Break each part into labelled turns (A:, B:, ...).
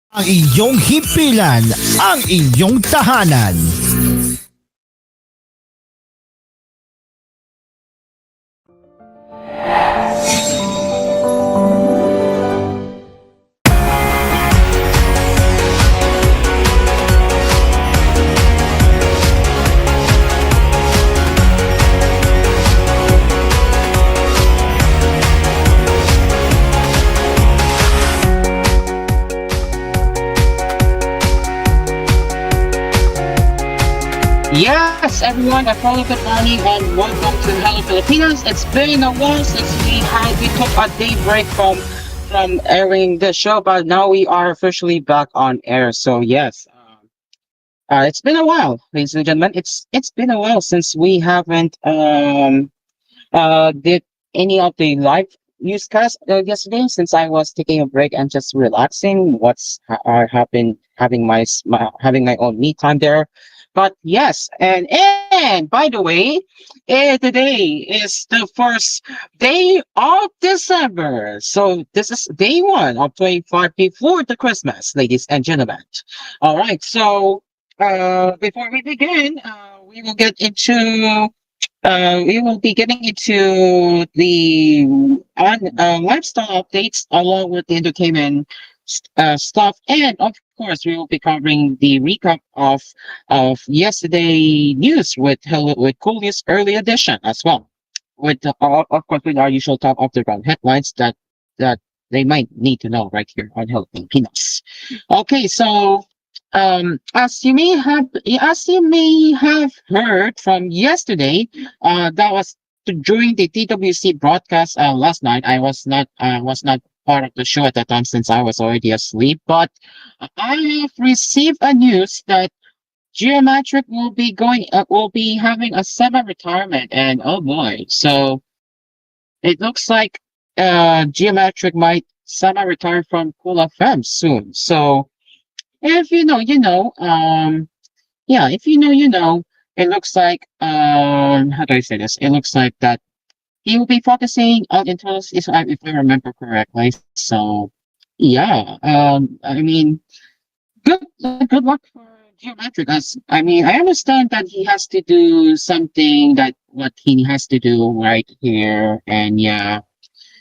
A: Ang inyong himpilan, ang inyong tahanan.
B: Yes, everyone, a very good morning and welcome to Hello Pilipinas. It's been a while since we took a day break from airing the show, but now we are officially back on air. So yes, it's been a while, ladies and gentlemen. It's been a while since we haven't did any of the live newscasts yesterday, since I was taking a break and just relaxing. I have been having having my own me time there. But yes, and by the way, today is the first day of December. So this is day one of 25 before the Christmas, ladies and gentlemen. All right, so before we begin, we will be getting into the lifestyle updates along with the entertainment stuff, and of course, we will be covering the recap of yesterday news with koolNews early edition as well. With of course with our usual top of the ground headlines that they might need to know right here on Hello Pilipinas. Okay, so as you may have heard from yesterday, that was during the TWC broadcast last night. I was not part of the show at that time since I was already asleep. But I have received a news that Geometric will be having a semi-retirement, and oh boy, so it looks like Geometric might semi-retire from koolFM soon. So if you know, you know. Yeah, if you know, you know. It looks like how do I say this? It looks like that he will be focusing on internals, if I remember correctly. So yeah, I mean, good luck for Geometric. As I mean, I understand that he has to do something that what he has to do right here, and yeah.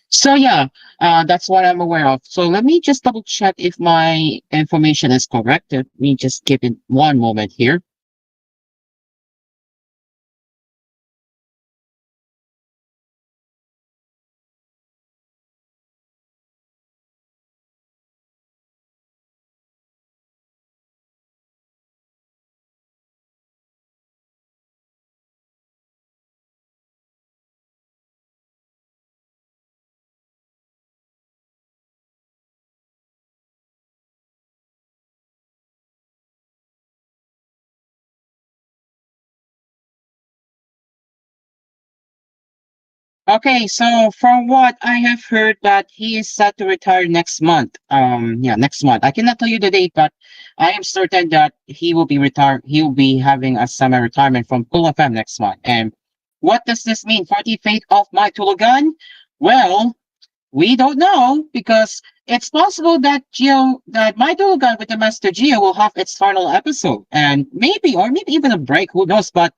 B: So yeah, that's what I'm aware of. So let me just double check if my information is correct. Let me just give it one moment here. Okay, so from what I have heard that he is set to retire next month. Yeah, next month. I cannot tell you the date, but I am certain that he will be retired. He will be having a semi-retirement from koolFM next month. And what does this mean for the fate of my Tulugan? Well, we don't know because it's possible that my Tulugan with the Master Geo will have its final episode, and maybe even a break. Who knows? But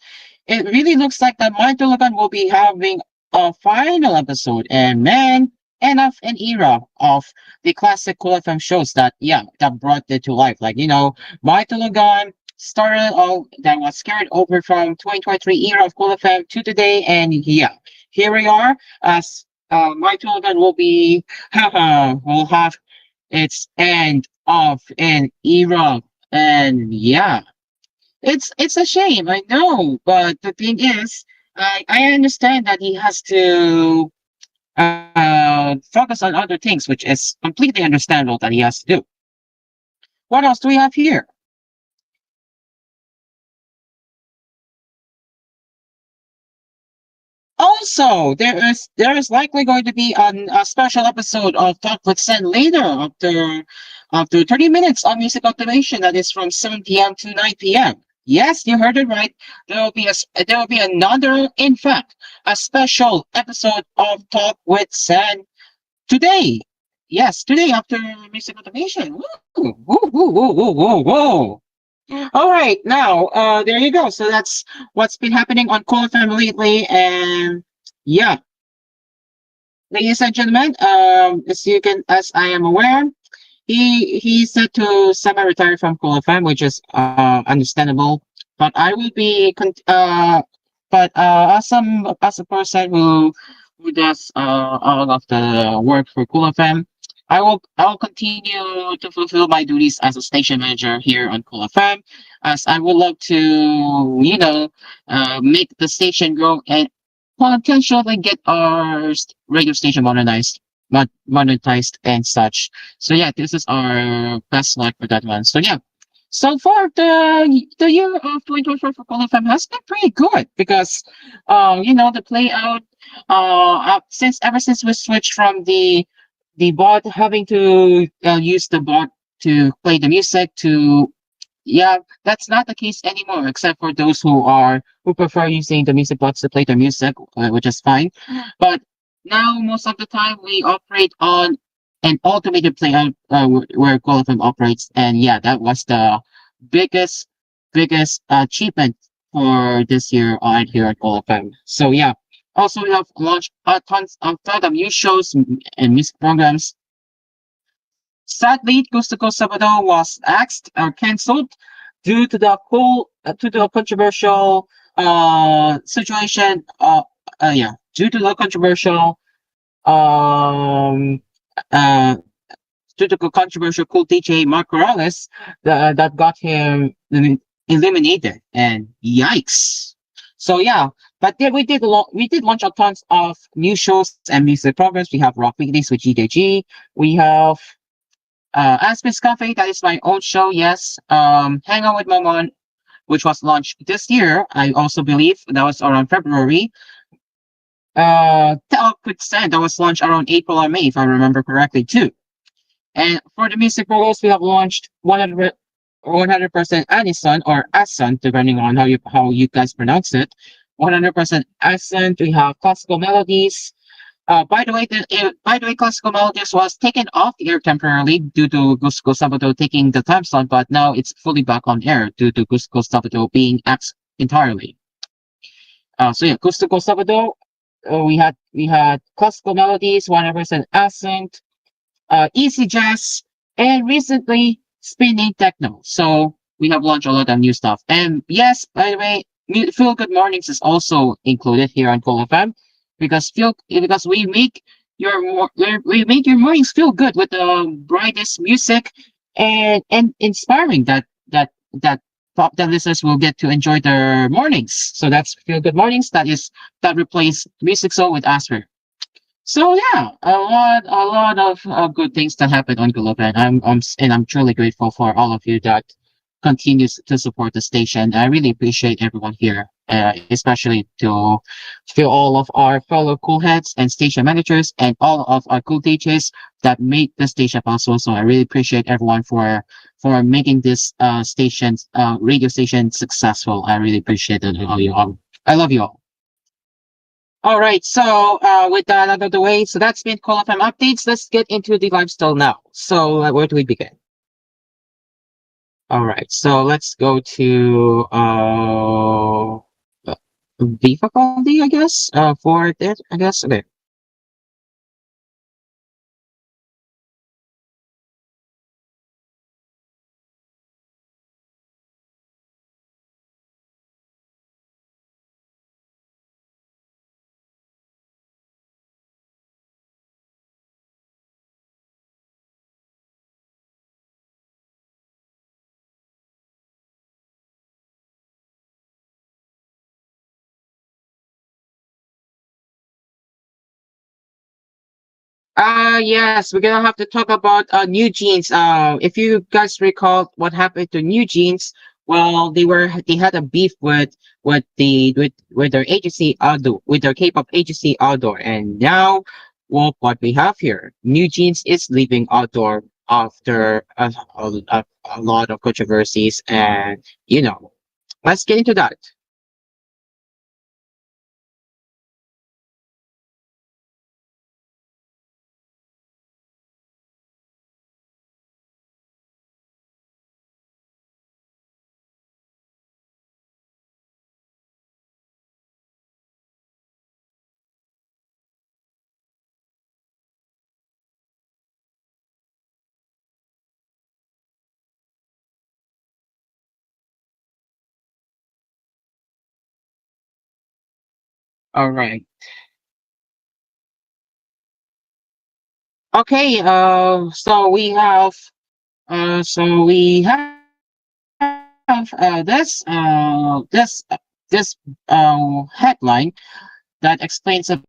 B: it really looks like that my Tulugan will be having a final episode, and man, end of an era of the classic Cool FM shows that brought it to life. Like my Tulugan started all that was carried over from 2023 era of Cool FM to today, and yeah, here we are as my Tulugan will have its end of an era, and yeah, it's a shame, I know, but the thing is, I understand that he has to focus on other things, which is completely understandable that he has to do. What else do we have here? Also, there is likely going to be a special episode of Talk with Sen later after 30 minutes of music automation that is from 7 p.m. to 9 p.m. Yes, you heard it right. There will be another, in fact, a special episode of Talk with Sen today. yes, today after music automation. Woo, woo, woo, woo, woo, woo, woo. All right, now there you go. So that's what's been happening on koolFM lately, and yeah, ladies and gentlemen, as I am aware, he's set to semi-retire from koolFM, which is understandable. But I will be but as a person who does all of the work for koolFM, I will continue to fulfill my duties as a station manager here on koolFM, as I would love to make the station grow and potentially get our radio station monetized and such. So yeah, this is our best luck for that one. So yeah, so far the year of 2024 for Call FM has been pretty good because, the play out, since ever since we switched from the bot having to use the bot to play the music to, yeah, that's not the case anymore, except for those who prefer using the music bots to play their music, which is fine. But now most of the time we operate on an automated playout where Call of Duty operates, and yeah, that was the biggest biggest achievement for this year on here at Call of Duty. So yeah, also we have launched a ton of new shows and music programs. Sadly, Coast to Coast Sabado was axed or cancelled due to the controversial situation. Yeah, due to the controversial um uh due to the controversial cool DJ Mark Morales that got him eliminated. And yikes! So yeah, but then we did launch a tons of new shows and music programs. We have Rock Weekdays with GDG. We have Aspen's Cafe, that is my own show, yes. Hang On with Momon, which was launched this year, I also believe. That was around February. Quick Stand, that was launched around April or May, if I remember correctly, too. And for the music programs, we have launched 100% Anison or Asan, depending on how you guys pronounce it. 100% Asan, we have classical melodies, by the way, Classical Melodies was taken off the air temporarily due to Gusto Sabato taking the time slot, but now it's fully back on air due to Gusto Sabato being axed entirely. So yeah, Gusto Sabato, we had Classical Melodies, 100% Accent, Easy Jazz, and recently Spinning Techno. So we have launched a lot of new stuff. And yes, by the way, Feel Good Mornings is also included here on Cool FM because we make your mornings feel good with the brightest music and inspiring that that listeners will get to enjoy their mornings. So that's Feel Good Mornings. That replace Music Soul with Asper. So yeah, a lot of good things that happen on Globe, and I'm truly grateful for all of you that continues to support the station. I really appreciate everyone here, especially to all of our fellow cool heads and station managers and all of our cool DJs that make the station possible. So I really appreciate everyone for making this radio station successful. I really appreciate it, all you all. I love you all. All right, so with that out of the way, so that's been Call FM updates. Let's get into the lifestyle now. So where do we begin? All right, so let's go to Vivaldi, I guess. For it, I guess. Okay. Yes, we're gonna have to talk about New Jeans. If you guys recall what happened to New Jeans, well, they had a beef with their agency Outdoor, with their K-pop agency Outdoor, and now, well, what we have here, New Jeans is leaving Outdoor after a lot of controversies, and let's get into that. All right. Okay. So we have headline that explains about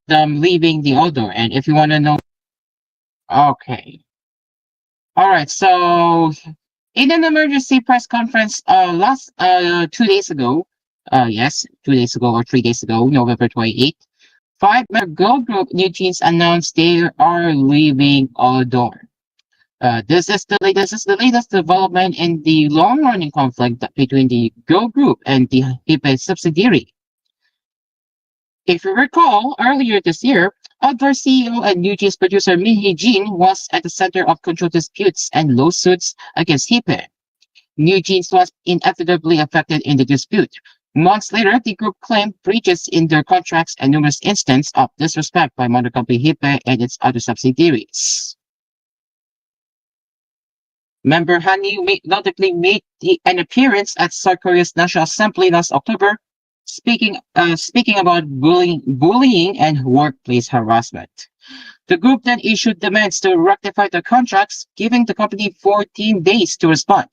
B: them leaving the odor. And if you want to know, okay. All right. So in an emergency press conference last 2 days ago, yes, 2 days ago or 3 days ago, November 28th, five-member girl group New Jeans announced they are leaving Odor. This is the latest development in the long-running conflict between the girl group and the Hipe subsidiary. If you recall, earlier this year, Odor CEO and New Jeans producer Min Hee Jin was at the center of control disputes and lawsuits against Hipe. New Jeans was inevitably affected in the dispute. Months later, the group claimed breaches in their contracts and numerous instances of disrespect by mother company Hipe and its other subsidiaries. Member Hani notably made an appearance at South Korea's National Assembly last October, speaking about bullying and workplace harassment. The group then issued demands to rectify the contracts, giving the company 14 days to respond.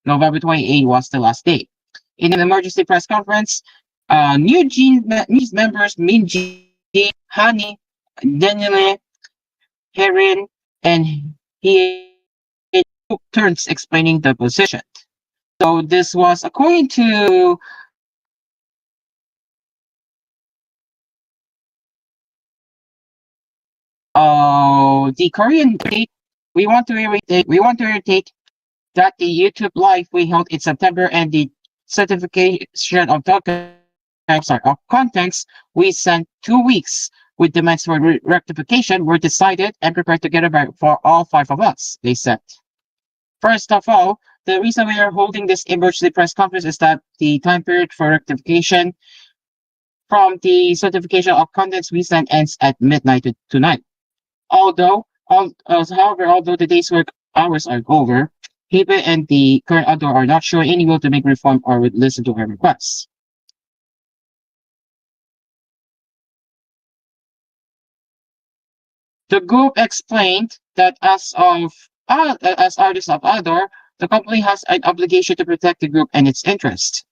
B: November 28 was the last day. In an emergency press conference, New Jeans members Min Ji, Hani, Daniele, Herin, and he took turns explaining the position. So this was according to the Korean date. We want to reiterate that the YouTube live we held in September and the certification of of contents we sent 2 weeks with demands for rectification were decided and prepared together for all five of us, they said. First of all, the reason we are holding this emergency press conference is that the time period for rectification from the certification of contents we sent ends at midnight tonight. However, although the day's work hours are over, Hebe and the current outdoor are not sure any will to make reform or would listen to our requests. The group explained that as artists of outdoor, the company has an obligation to protect the group and its interests.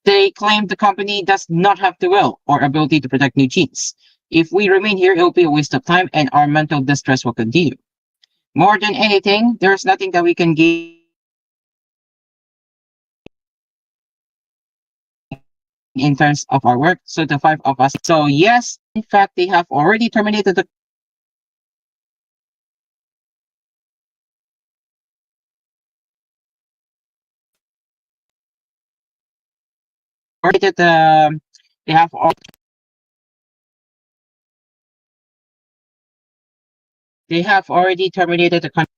B: They claim the company does not have the will or ability to protect New Jeans. If we remain here, it will be a waste of time and our mental distress will continue. More than anything, there's nothing that we can gain in terms of our work. So the five of us. So yes, in fact, they have already terminated the they have al- they have already terminated the contract.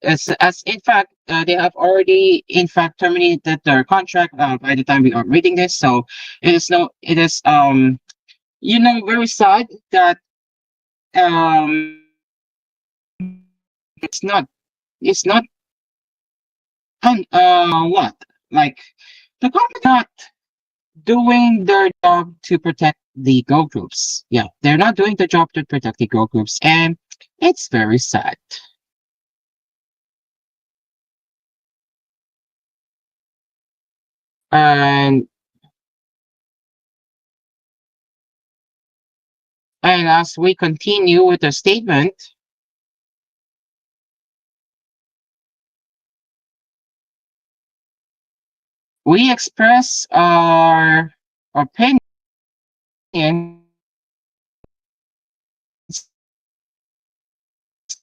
B: As in fact, they have already in fact terminated their contract by the time we are reading this. So it is very sad that um it's not it's not what like the company not doing their job to protect the girl groups. Yeah, they're not doing the job to protect the girl groups, and it's very sad. And and as we continue with the statement, we express our opinion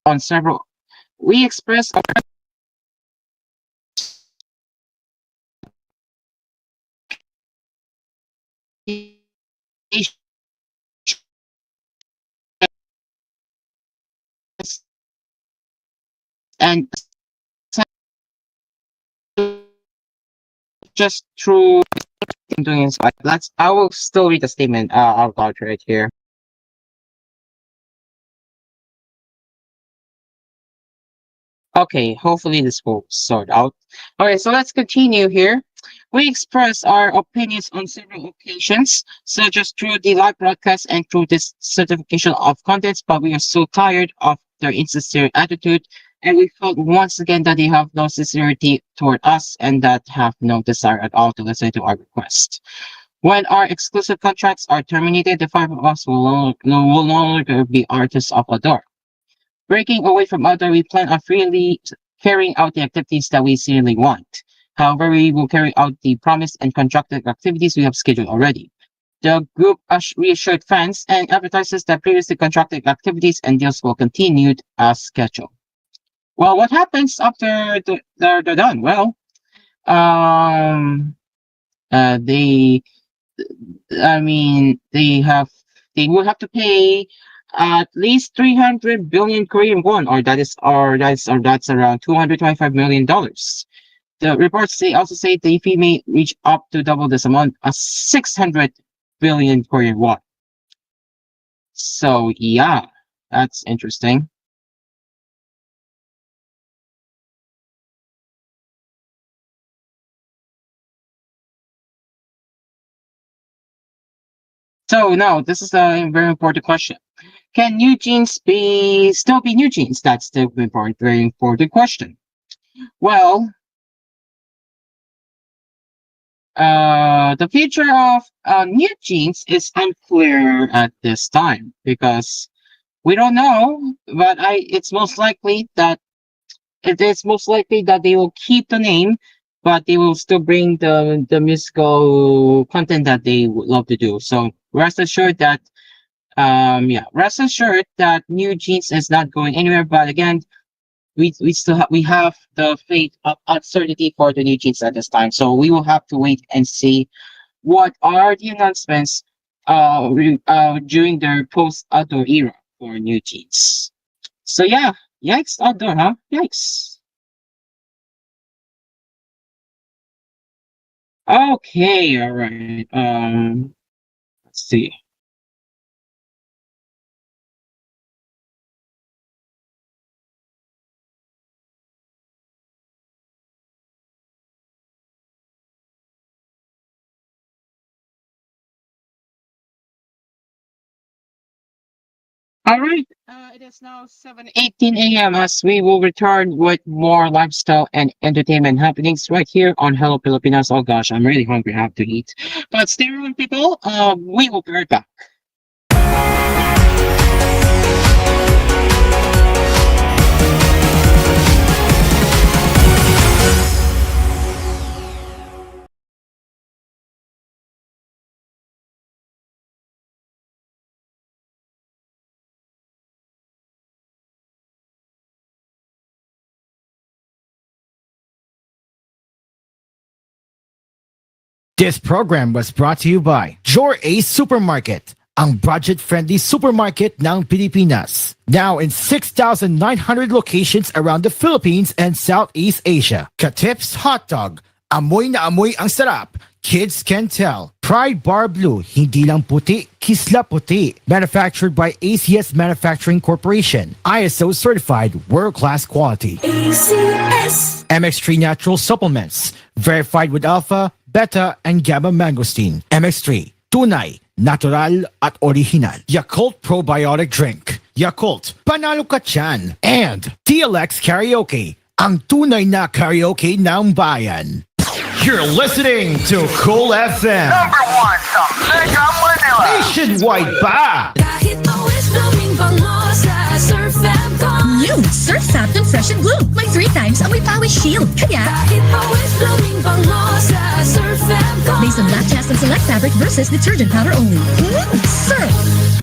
B: on several. We express our appreciation and just through doing this. Let's. I will still read the statement out loud right here. Okay, hopefully this will sort out. Okay, so let's continue here. We express our opinions on several occasions, such as through the live broadcast and through this certification of contents, but we are so tired of their insincere attitude, and we felt once again that they have no sincerity toward us and that have no desire at all to listen to our request. When our exclusive contracts are terminated, the five of us will no longer be artists of adore. Breaking away from other, we plan on freely carrying out the activities that we sincerely want. However, we will carry out the promised and contracted activities we have scheduled already. The group reassured fans and advertisers that previously contracted activities and deals will continue as scheduled. Well, what happens after they're done? Well, um, they, I mean, they will have to pay at least 300 billion Korean won, or that's around $225 million. The reports also say the fee may reach up to double this amount, 600 billion Korean won. So yeah, that's interesting. So now this is a very important question. Can new jeans still be new jeans? That's the very important question. Well, the future of new jeans is unclear at this time because we don't know. But it's most likely that they will keep the name, but they will still bring the musical content that they would love to do. So rest assured that New Jeans is not going anywhere. But again, we have the fate of uncertainty for the New Jeans at this time. So we will have to wait and see what are the announcements during their post outdoor era for New Jeans. So yeah, yikes outdoor, huh? Yikes. Okay, all right. Let's see. All right. It is now 7:18 a.m. as we will return with more lifestyle and entertainment happenings right here on Hello Pilipinas. Oh gosh, I'm really hungry. I have to eat. But stay around, people. We will be right back.
A: This program was brought to you by Your Ace Supermarket, ang budget-friendly supermarket ng Pilipinas. Now in 6,900 locations around the Philippines and Southeast Asia. Katips Hot Dog, amoy na amoy ang sarap. Kids can tell. Pride Bar Blue, hindi lang puti, kisla puti. Manufactured by ACS Manufacturing Corporation. ISO certified, world-class quality. ACS. MX3 Natural Supplements. Verified with alpha, beta, and gamma mangosteen. MX3, tunay, natural at original. Yakult Probiotic Drink. Yakult, panalo ka tiyan. And TLX Karaoke, ang tunay na karaoke ng bayan. You're listening to koolFM.
C: Number one sa Mega Manila.
A: Nationwide ba?
D: Kahit always blooming bango sa Surf Fam.
E: New Surf Satin Fresh and Bloom. May 3 times amoy pawis shield. Kaya,
D: Kahit always blooming bango sa Surf Fam.
E: based on black cast and select fabric versus detergent powder only. Surf!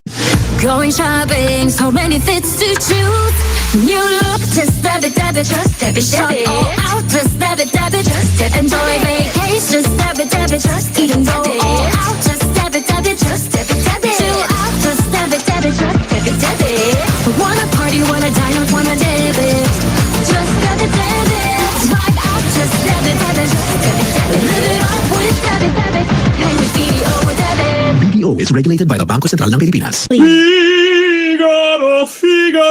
D: Going shopping, so many fits to choose. New look, just dab it, just dab it, dab it. All out, just dab it, just dab it. Enjoy vacation, just dab it, just even go all out, just dab it, just dab it, dab it. Chill out, just dab it, just dab it, dab it. Wanna party, wanna dine out, wanna dab it. Just dab it, vibe out, just dab it, just dab it, dab it. Live it up with dab it, hang with BDO with dab it.
F: BDO is regulated by the Bangko Sentral ng Pilipinas.
A: Figaro, Figaro.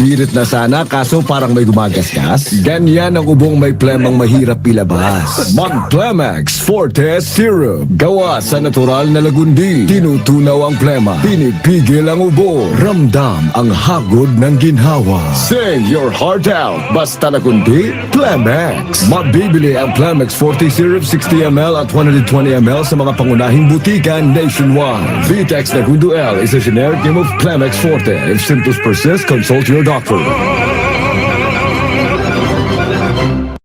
F: Birit na sana kaso parang may gumagasgas. Ganyan ang ubong may plemang mahirap ilabas. Mag-Plemex Forte Syrup. Gawa sa natural na lagundi. Tinutunaw ang plema. Pinipigil ang ubo. Ramdam ang hagod ng ginhawa. Sing your heart out. Basta lagundi, Plemex. Mabibili ang Plemex Forte Syrup 60ml at 120ml sa mga pangunahing butikan nationwide. Vitex Nagundo L is a generic name of Plemex Forte. If symptoms persist, consult your doctor.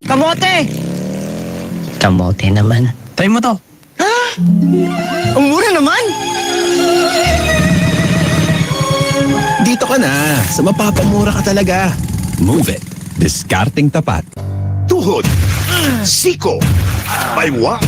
G: Kamote!
H: Kamote naman.
G: Try mo to. Ha? Ang mura naman!
I: Dito ka na. Sa mapapamura ka talaga. Move it. Discarding tapat.
J: Tuhod, siko, baywa,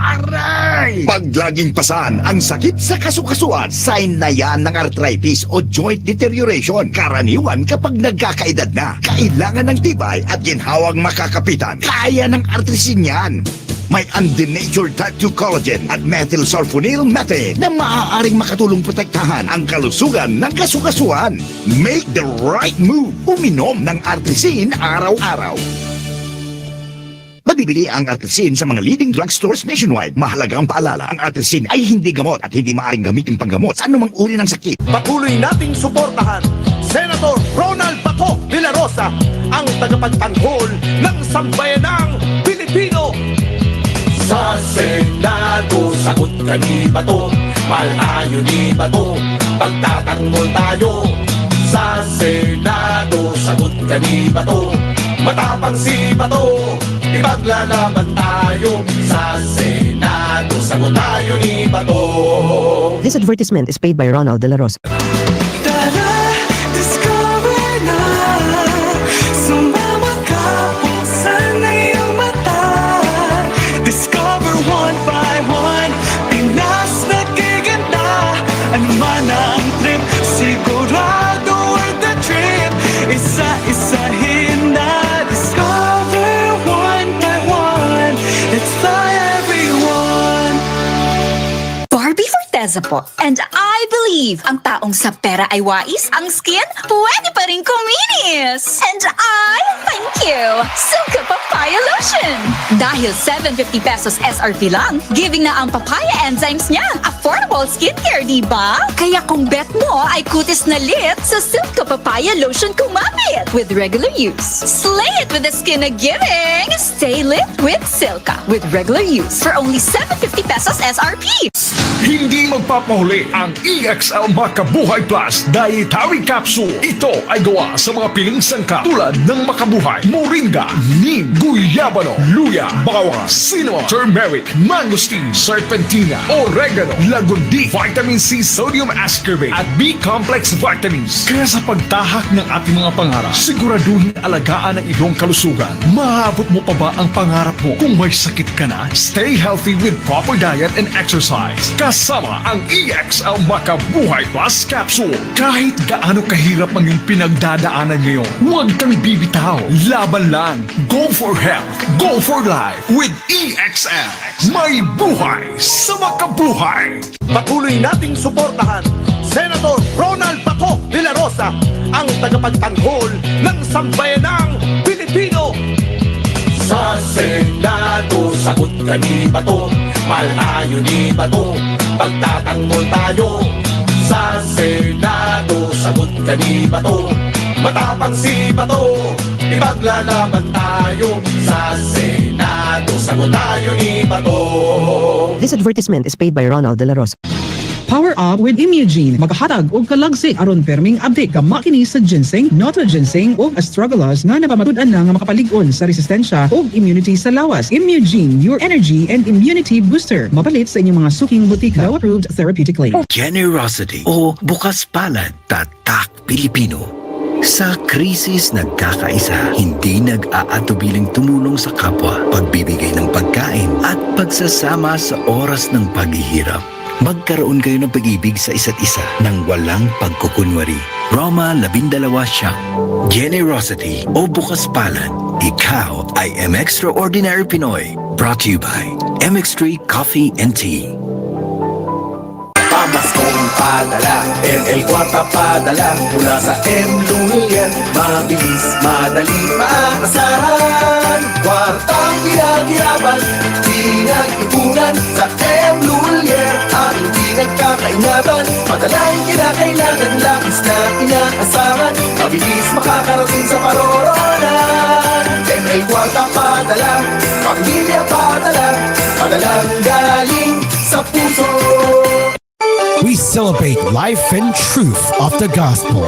J: aray! Pag laging pasan ang sakit sa kasukasuan, sign na yan ng arthritis o joint deterioration. Karaniwan kapag nagkakaedad na, kailangan ng tibay at ginhawang makakapitan. Kaya ng artrisin yan. May undenatured type 2 collagen at methylsulfonyl methane na maaaring makatulong protektahan ang kalusugan ng kasukasuan. Make the right move. Uminom ng artrisin araw-araw. Mabibili ang artrisin sa mga leading drugstores nationwide. Mahalaga ang paalala, ang artrisin ay hindi gamot at hindi maaaring gamitin panggamot sa anumang uri ng sakit.
K: Patuloy nating suportahan Senator Ronald Bato de la Rosa, ang tagapagtanggol ng sambayanang Pilipino. Sa Senado, sagot ka ni Bato, malayo ni Bato, pagtatanggol tayo. Sa Senado, sagot ka ni Bato, matapang si Bato, ipaglalaban tayo. Sa Senado, sagot tayo ni Bato.
H: This advertisement is paid by Ronald De La Rosa.
K: Tara, discover na, sumama ka po sa iyong mata. Discover one by one, Pinas nagiganda. Ano man ang trip, sigurado worth the trip. Isa-isahin na, discover one by one. Let's fly everyone.
D: Barbie Forteza po. And I believe ang taong sa pera ay wais, ang skin pwede pa rin kuminis. And I thank you, Silka Papaya Lotion. Dahil 750 pesos SRP lang, giving na ang papaya enzymes niya. Affordable skincare, di ba? Kaya kung bet mo ay kutis na lit, sa Silka Papaya Lotion kumapit. With regular use, slay it with the skin na giving. Stay lit with Silka. With regular use for only 750 pesos SRP.
L: Hindi magpapahuli ang EXL Makabuhay Plus Dietary Capsule. Ito ay gawa sa mga piling sangkap tulad ng Makabuhay, Moringa, Neem, Guyabano, Luya, Bawang, Cinnamon, Turmeric, Mangosteen, Serpentina, Oregano, Lagundi, Vitamin C, Sodium Ascorbate at B-complex vitamins. Kaya sa pagtahak ng ating mga pangarap, siguraduhin alagaan ang iyong kalusugan. Maabot mo pa ba ang pangarap mo kung may sakit ka na? Stay healthy with proper diet and exercise. Kasama ang EXL Makabuhay Plus Capsule. Kahit gaano kahirap ang iyong pinagdadaanan ngayon, huwag kang bibitaw. Laban lang. Go for health. Go for life with EXL. May buhay sa makabuhay.
K: Patuloy nating suportahan Senator Ronald Bato de la Rosa, ang tagapagtanggol ng sambayanang Pilipino. Sa Senado, sagot ka ni Bato, malayo ni Bato, pagtatanggol tayo. Sa Senado, sagot ka ni Bato, matapang si Bato, ipaglalaban tayo. Sa Senado, sagot tayo ni Bato.
H: This advertisement is paid by Ronald De La Rosa.
M: Power Up with Imugene. Maghatag og kalagsik aron perming update ka makini sa ginseng, noto ginseng ug astragalus nga napamatud-an na nga makapalig-on sa resistensya ug immunity sa lawas. Imugene, your energy and immunity booster. Mapalit sa inyong mga suking butika. Now approved therapeutically.
N: Generosity o bukas palad, tatak Pilipino. Sa krisis nagkakaisa, hindi nag-aatubiling tumulong sa kapwa, pagbibigay ng pagkain at pagsasama sa oras ng paghihirap. Magkaroon kayo ng pag-ibig sa isa't isa nang walang pagkukunwari. Roma 12 siyang. Generosity o bukas palad, ikaw ay M Extraordinary Pinoy. Brought to you by MX3 Coffee and Tea.
K: Pamaskong padala, ML Kwarta padala mula sa M. Lulian. Mabilis, madali, maasahan. Kwartang ginagirapan, di nag-ipunan sa M. Lulian. At hindi nagkakainaban, madalang kinakailangan, labis na inaasahan. Mabilis makakarating sa paroronan. ML Kwarta padala, pamilya padala, padalang galing sa puso.
A: We celebrate life and truth of the gospel.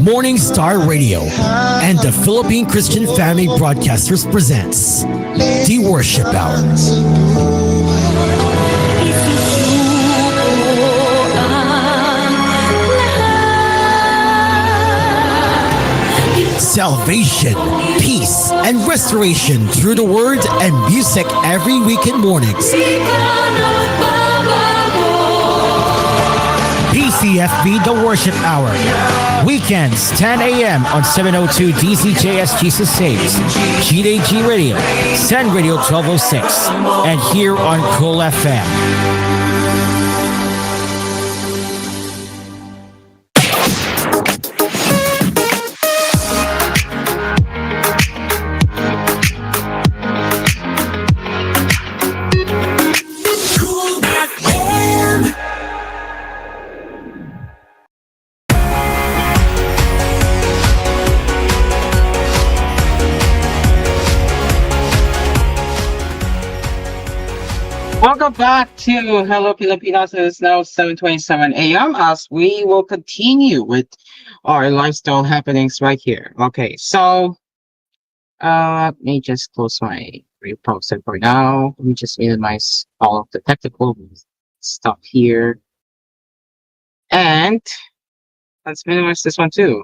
A: Morning Star Radio and the Philippine Christian Family Broadcasters presents the Worship Hour. Salvation, peace, and restoration through the word and music every weekend mornings. PCFB The Worship Hour. Weekends, 10 a.m. on 702 DCJS Jesus Saves, GDG Radio, Send Radio 1206, and here on koolFM.
B: Welcome back to Hello Pilipinas. It is now 7:27 a.m. as we will continue with our lifestyle happenings right here. Okay, so let me just close my reposter for now. Let me just minimize all of the technical stuff here. And let's minimize this one too.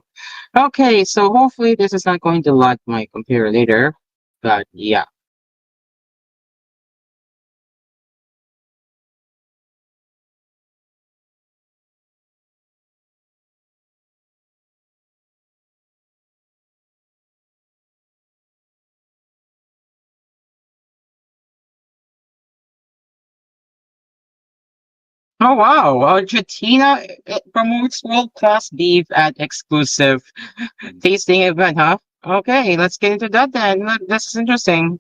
B: Okay, so hopefully this is not going to lag my computer later. But yeah. Oh wow, Argentina promotes world-class beef at exclusive tasting event, huh? Okay, let's get into that then. Look, this is interesting.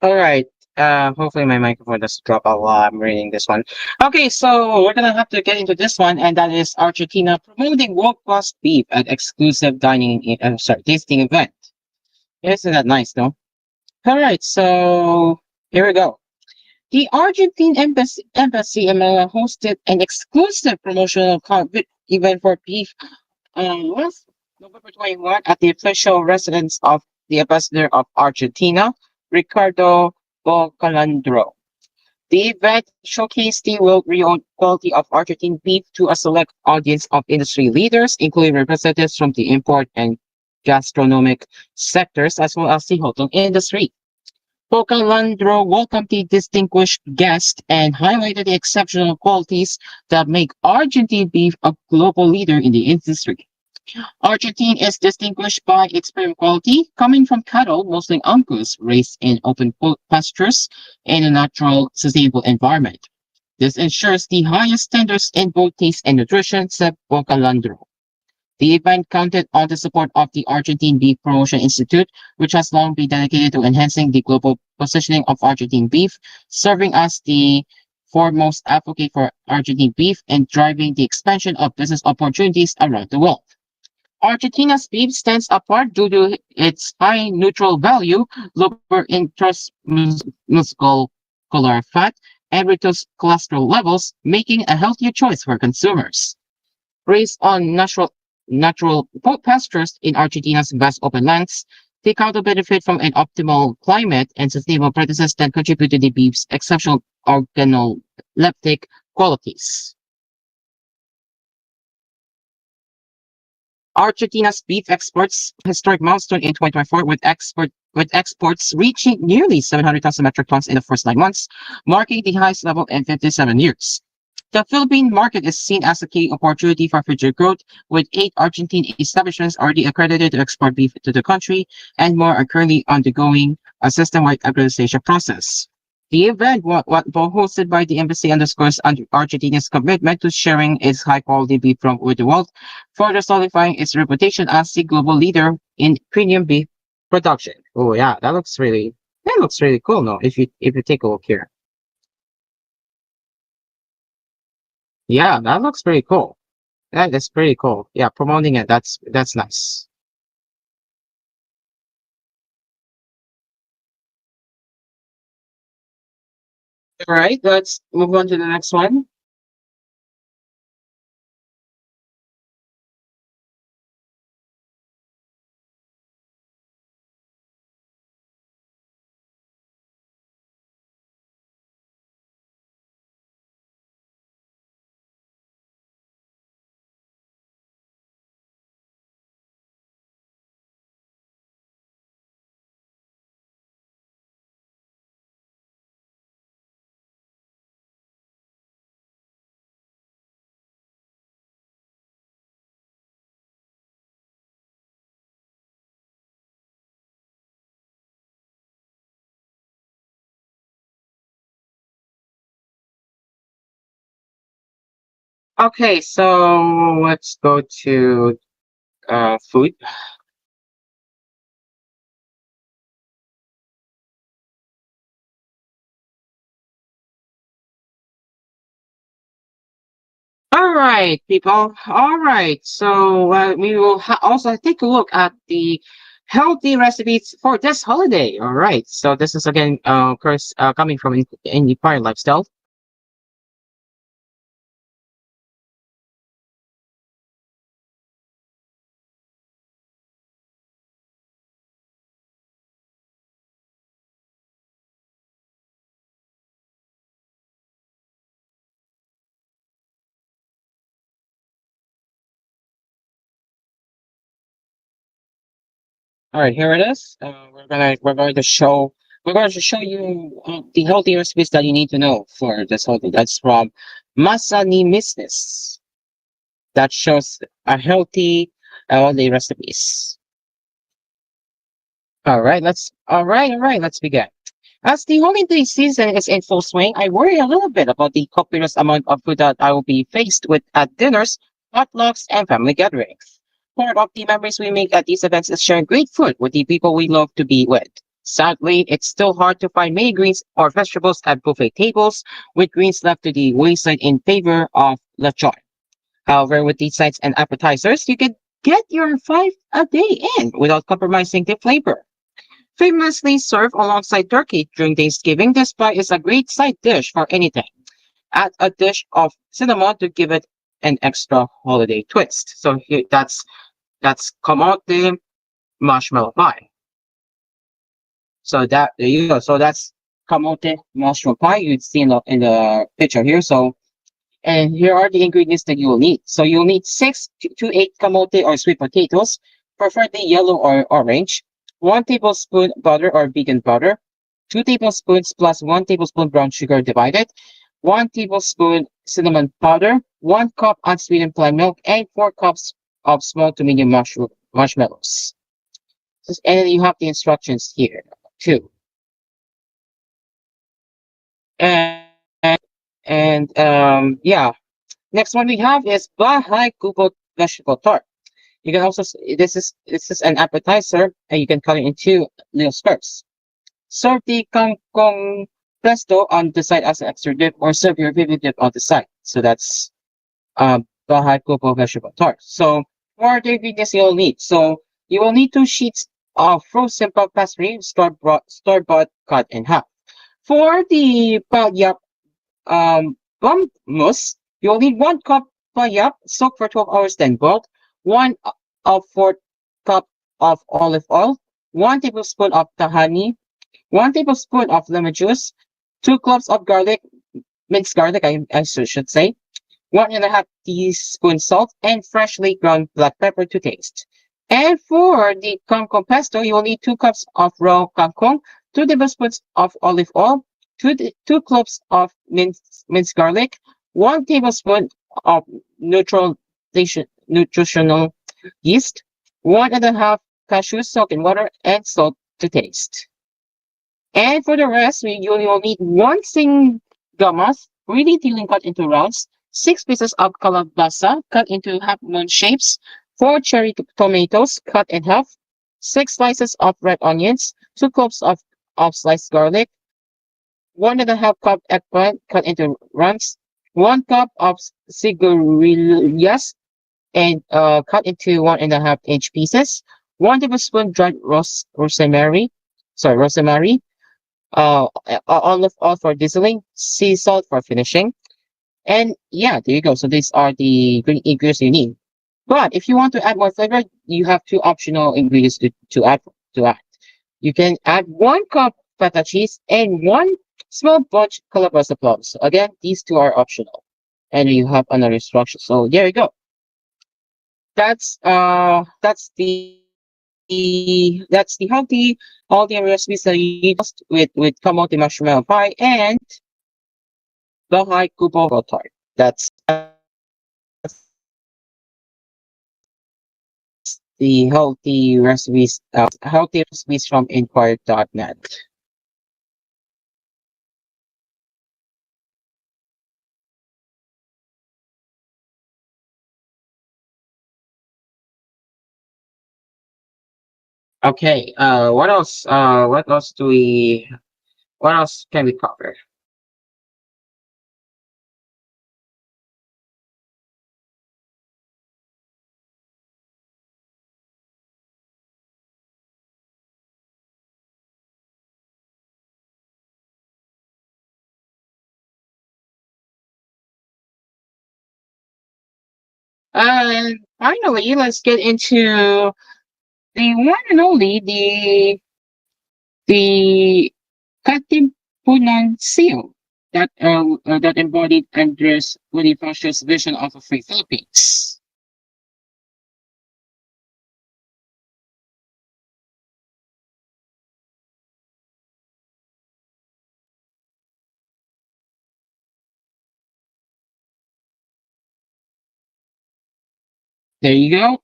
B: All right. Hopefully my microphone doesn't drop out while I'm reading this one. Okay, so we're gonna have to get into this one, and that is Argentina promoting world-class beef at exclusive tasting event. Isn't that nice, no? All right, so here we go. The Argentine embassy in Manila hosted an exclusive promotional event for beef last November 21 at the official residence of the ambassador of Argentina, Ricardo Bocalandro. The event showcased the world-renowned quality of Argentine beef to a select audience of industry leaders, including representatives from the import and gastronomic sectors, as well as the hotel industry. Bocalandro welcomed the distinguished guest and highlighted the exceptional qualities that make Argentine beef a global leader in the industry. Argentine is distinguished by its premium quality, coming from cattle, mostly Angus, raised in open pastures in a natural, sustainable environment. This ensures the highest standards in both taste and nutrition, said Bocalandro. The event counted on the support of the Argentine Beef Promotion Institute, which has long been dedicated to enhancing the global positioning of Argentine beef, serving as the foremost advocate for Argentine beef and driving the expansion of business opportunities around the world. Argentina's beef stands apart due to its high neutral value, lower intramuscular fat, and reduced cholesterol levels, making a healthier choice for consumers. Raised on natural pastures in Argentina's vast open lands, Take out the benefit from an optimal climate and sustainable practices that contribute to the beef's exceptional organoleptic qualities. Argentina's beef exports historic milestone in 2024 with exports reaching nearly 700,000 metric tons in the first 9 months, marking the highest level in 57 years. The Philippine market is seen as a key opportunity for future growth, with 8 Argentine establishments already accredited to export beef to the country, and more are currently undergoing a system-wide accreditation process. The event, hosted by the embassy, underscores Argentina's commitment to sharing its high-quality beef with the world, further solidifying its reputation as the global leader in premium beef production. Oh yeah, that looks really cool. No, if you take a look here, yeah, that looks pretty cool. That is pretty cool. Yeah, promoting it. That's nice. All right, let's move on to the next one. Okay, so let's go to food. All right, people. All right, so we will also take a look at the healthy recipes for this holiday. All right, so this is again, of course, coming from Inspired Lifestyle. All right, here it is. We're going to show you the healthy recipes that you need to know for this holiday. That's from Masa ni Misnes. That shows a healthy holiday recipes. All right, let's begin. As the holiday season is in full swing, I worry a little bit about the copious amount of food that I will be faced with at dinners, potlucks, and family gatherings. Part of the memories we make at these events is sharing great food with the people we love to be with. Sadly, it's still hard to find many greens or vegetables at buffet tables, with greens left to the wayside in favor of lechon. However, with these sides and appetizers, you can get your 5 a day in without compromising the flavor. Famously served alongside turkey during Thanksgiving, this pie is a great side dish for anything. Add a dish of cinnamon to give it an extra holiday twist. So here, that's kamote marshmallow pie. So there you go. So that's kamote marshmallow pie. You'd see in the picture here. So, and here are the ingredients that you will need. So you'll need 6 to 8 kamote or sweet potatoes, preferably yellow or orange. 1 tablespoon butter or vegan butter, 2 tablespoons plus 1 tablespoon brown sugar divided, 1 tablespoon cinnamon powder, 1 cup unsweetened plain milk, and 4 cups of small to medium marshmallows. And you have the instructions here too. And yeah, next one we have is Bahay Kubo vegetable tart. You can also this is an appetizer, and you can cut it into little squares. Serve the kangkong pesto on the side as an extra dip, or serve your favorite dip on the side. So that's Bahay Kubo vegetable tart. So for the ingredients you'll need, so you will need 2 sheets of frozen puff pastry, store-bought cut in half. For the palyap bum mousse, you'll need 1 cup palyap soaked for 12 hours then boiled, 1 of 4 cup of olive oil, 1 tablespoon of tahani, 1 tablespoon of lemon juice, 2 cloves of garlic, minced garlic, I should say, 1.5 teaspoon salt, and freshly ground black pepper to taste. And for the kangkong pesto, you will need 2 cups of raw kangkong, 2 tablespoons of olive oil, 2 cloves of minced garlic, 1 tablespoon of nutritional yeast, 1.5 cashews soaked in water, and salt to taste. And for the rest, you will need 1 sing gamas, really thinly cut into rounds, 6 pieces of kalabasa cut into half-moon shapes, 4 cherry tomatoes cut in half, 6 slices of red onions, 2 cloves of sliced garlic, 1.5 cup eggplant cut into rounds, 1 cup of sigarilyas and cut into 1.5-inch pieces, 1 tablespoon dried rosemary, olive oil for drizzling, sea salt for finishing. And yeah, there you go. So these are the ingredients you need. But if you want to add more flavor, you have 2 optional ingredients to add. You can add 1 cup feta cheese and 1 small bunch calabaza plums. So again, these 2 are optional. And you have another instruction. So there you go. That's the healthy all the recipes that you need with kamote marshmallow pie and the high kupo tart. That's the healthy recipes from Inquired.net. Okay, what else? What else can we cover? Finally, let's get into the one and only the Katipunan seal that embodied Andres Bonifacio's vision of a free Philippines. There you go.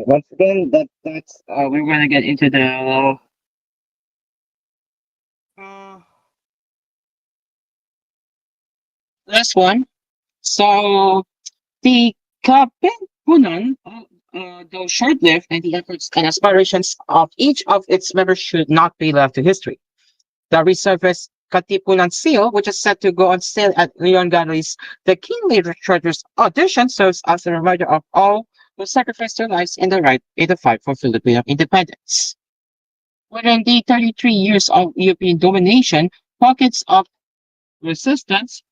B: Once again, that's we're gonna get into the last one. So the Katipunan, though short-lived, and the efforts and aspirations of each of its members should not be left to history. The resurfaced Katipunan seal, which is set to go on sale at Leon Gallery's The King Literatures audition, serves as a reminder of all who sacrificed their lives in the fight for Filipino independence. Within the 33 years of European domination, pockets of resistance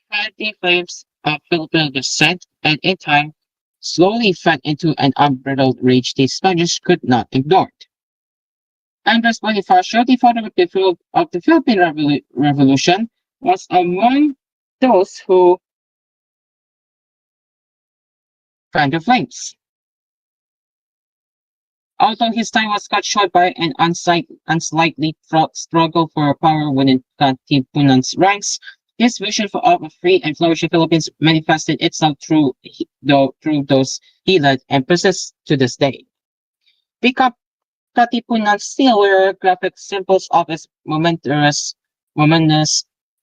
B: fed the flames of Filipino descent, and in time, slowly fed into an unbridled rage the Spanish could not ignore. Andres Bonifacio, the father of the Philippine Revolution, was among those who fanned the flames. Although his time was cut short by an unsightly struggle for power within Katipunan's ranks, his vision of a free and flourishing Philippines manifested itself through those he led and persists to this day. The Katipunan still were graphic symbols of his momentous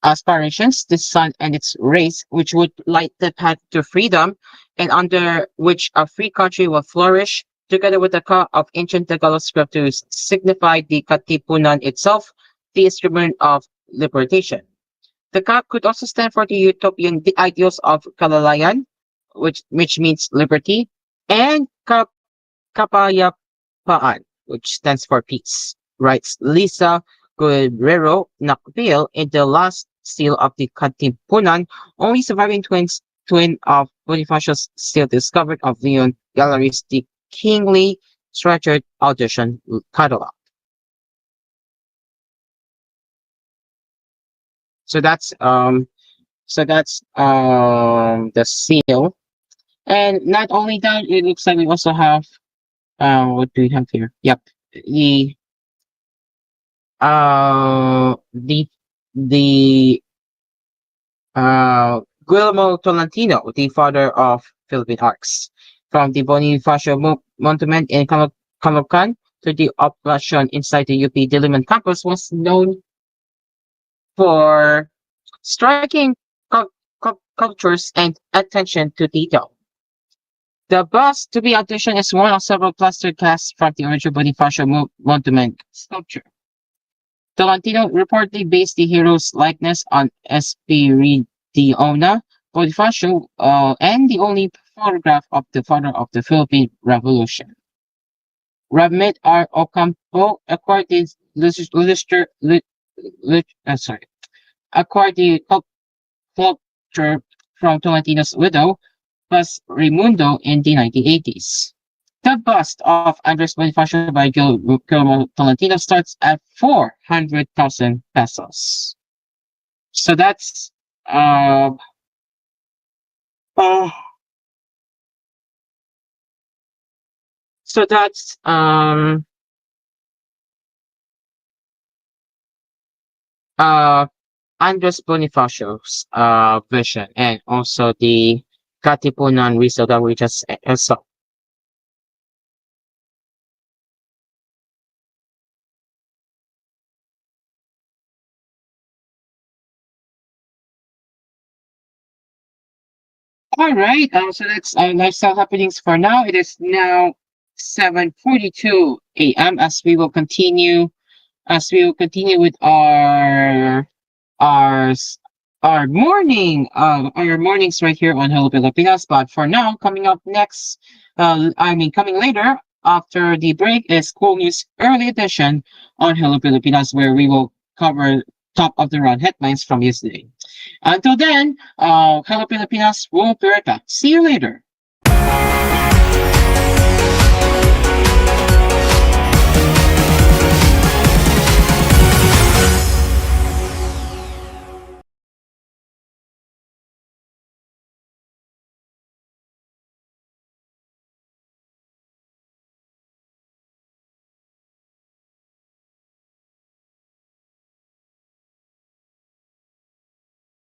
B: aspirations, the sun and its rays, which would light the path to freedom, and under which a free country will flourish, together with the ka of ancient Tagalog script to signify the Katipunan itself, the instrument of liberation. The ka could also stand for the utopian ideals of kalalayan, which means liberty, and kapayapaan, which stands for peace, writes Lisa Guerrero Nakbil in the last seal of the Katipunan, only surviving twin of Bonifacio's still discovered of Leon Gallery's The Kingly Treasured Audition catalog. So that's the seal. And not only that, it looks like we also have what do we have here? Yep. The Guillermo Tolentino, the father of Philippine arts, from the Bonifacio Monument in Caloocan to the operation inside the UP Diliman campus, was known for striking cultures and attention to detail. The bust to be auditioned is one of several plaster casts from the original Bonifacio Monument sculpture. Tolentino reportedly based the hero's likeness on Espiridiona Bonifacio and the only photograph of the father of the Philippine Revolution. Ramit R. Ocampo acquired the sculpture from Tolentino's widow, Paz Raimundo, in the 1980s. The bust of Andres Bonifacio by Guillermo Tolentino starts at 400,000 pesos. So that's Andres Bonifacio's vision, and also the Katipunan resale that we just saw. All right, so that's lifestyle happenings for now. It is now 7:42 a.m. as we will continue with our mornings right here on Hello Pilipinas. But for now, coming later after the break is koolNews Early Edition on Hello Pilipinas, where we will cover top of the run headlines from yesterday. Until then, Hello Pilipinas will be right back. See you later.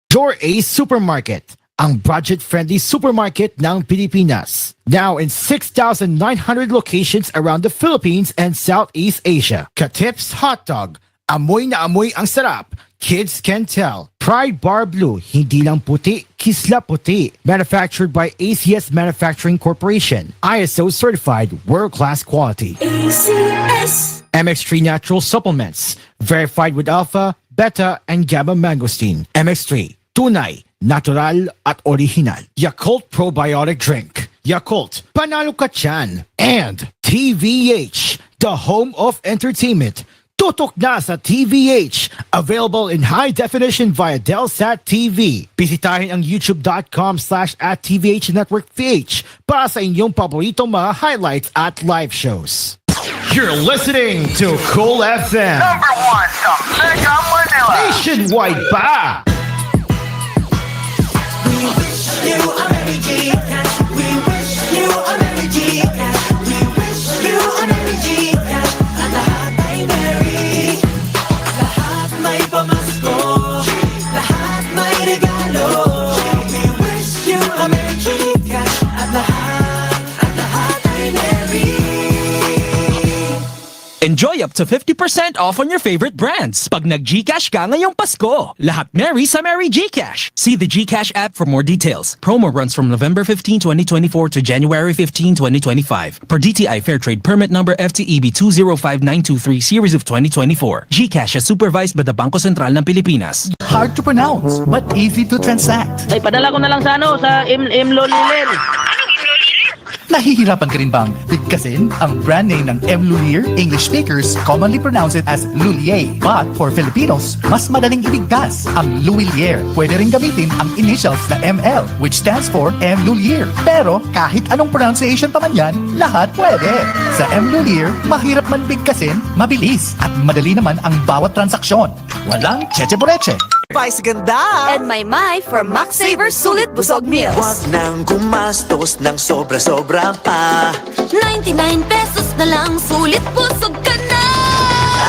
A: Your Ace Supermarket, ang budget-friendly supermarket ng Pilipinas. Now in 6,900 locations around the Philippines and Southeast Asia. Katips Hot Dog, amoy na amoy ang sarap. Kids can tell. Pride Bar Blue, hindi lang puti, kisla puti. Manufactured by ACS Manufacturing Corporation. ISO certified, world-class quality. ACS. MX3 Natural Supplements, verified with alpha, beta, and gamma mangosteen. MX3, tunay, natural at original. Yakult Probiotic Drink. Yakult, panalo ka tiyan. And TVH, the home of entertainment. Tutok na sa TVH. Available in high definition via Delsat TV. Bisitahin ang youtube.com/@TVH Network PH para sa inyong paboritong mga highlights at live shows. You're listening to koolFM.
C: Number 1 sa Mega Manila.
A: Nationwide pa!
D: We wish you a Merry G-Cash. We wish you a Merry G-Cash. We wish you a Merry G-Cash. At lahat ay merry. Lahat may pamasko. Lahat may regalo. We wish you a Merry G-Cash. At lahat ay merry.
O: Enjoy up to 50% off on your favorite brands pag nag-GCash ka ngayong Pasko. Lahat merry sa Merry GCash. See the GCash app for more details. Promo runs from November 15, 2024 to January 15, 2025. Per DTI Fairtrade Permit Number FTEB 205923 Series of 2024. GCash is supervised by the Bangko Sentral ng Pilipinas.
P: Hard to pronounce, but easy to transact.
Q: Ay, padala ko na lang sa sa Imlolilin.
P: Nahihirapan ka rin bang bigkasin ang brand name ng M. Lulier? English speakers commonly pronounce it as Lulier. But for Filipinos, mas madaling ibigkas ang Lulier. Pwede rin gamitin ang initials na ML, which stands for M. Lulier. Pero kahit anong pronunciation pa man yan, lahat pwede. Sa M. Lulier, mahirap man bigkasin, mabilis, at madali naman ang bawat transaksyon. Walang cheche-boreche.
Q: Spice ganda!
D: And my for Max Saver Sulit Busog Meals.
Q: Huwag nang gumastos ng sobra-sobra pa.
D: 99 pesos na lang, sulit busog ka na!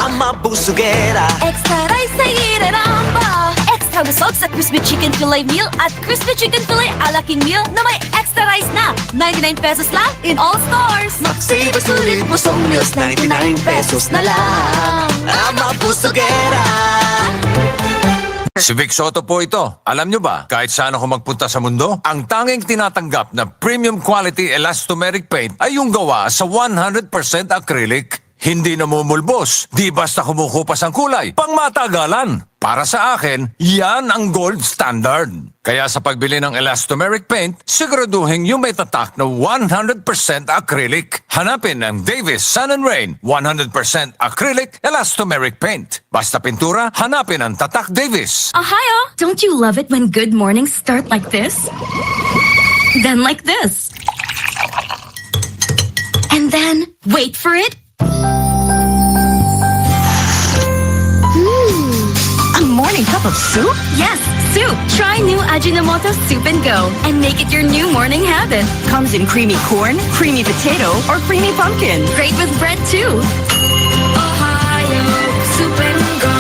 Q: Ama busugera.
D: Extra rice sa iraramba. Extra busog sa crispy chicken fillet meal at crispy chicken fillet a la king meal na may extra rice na. 99 pesos lang in all stores.
Q: Max Saver Sulit Busog Meals, 99 pesos na lang. Ama busugera.
R: Si Vic Soto po ito. Alam nyo ba, kahit saan ako magpunta sa mundo, ang tanging tinatanggap na premium quality elastomeric paint ay yung gawa sa 100% acrylic. Hindi namumulbos, di basta kumukupas ang kulay, pangmatagalan. Para sa akin, yan ang gold standard. Kaya sa pagbili ng elastomeric paint, siguraduhin yung may tatak na 100% acrylic. Hanapin ang Davis Sun and Rain 100% acrylic elastomeric paint. Basta pintura, hanapin ang tatak Davis.
E: Ohio! Don't you love it when good mornings start like this? Then like this. And then, wait for it. A morning cup of soup? Yes, soup. Try new Ajinomoto Soup and Go and make it your new morning habit. Comes in creamy corn, creamy potato, or creamy pumpkin. Great with bread too. Ohio Soup and Go.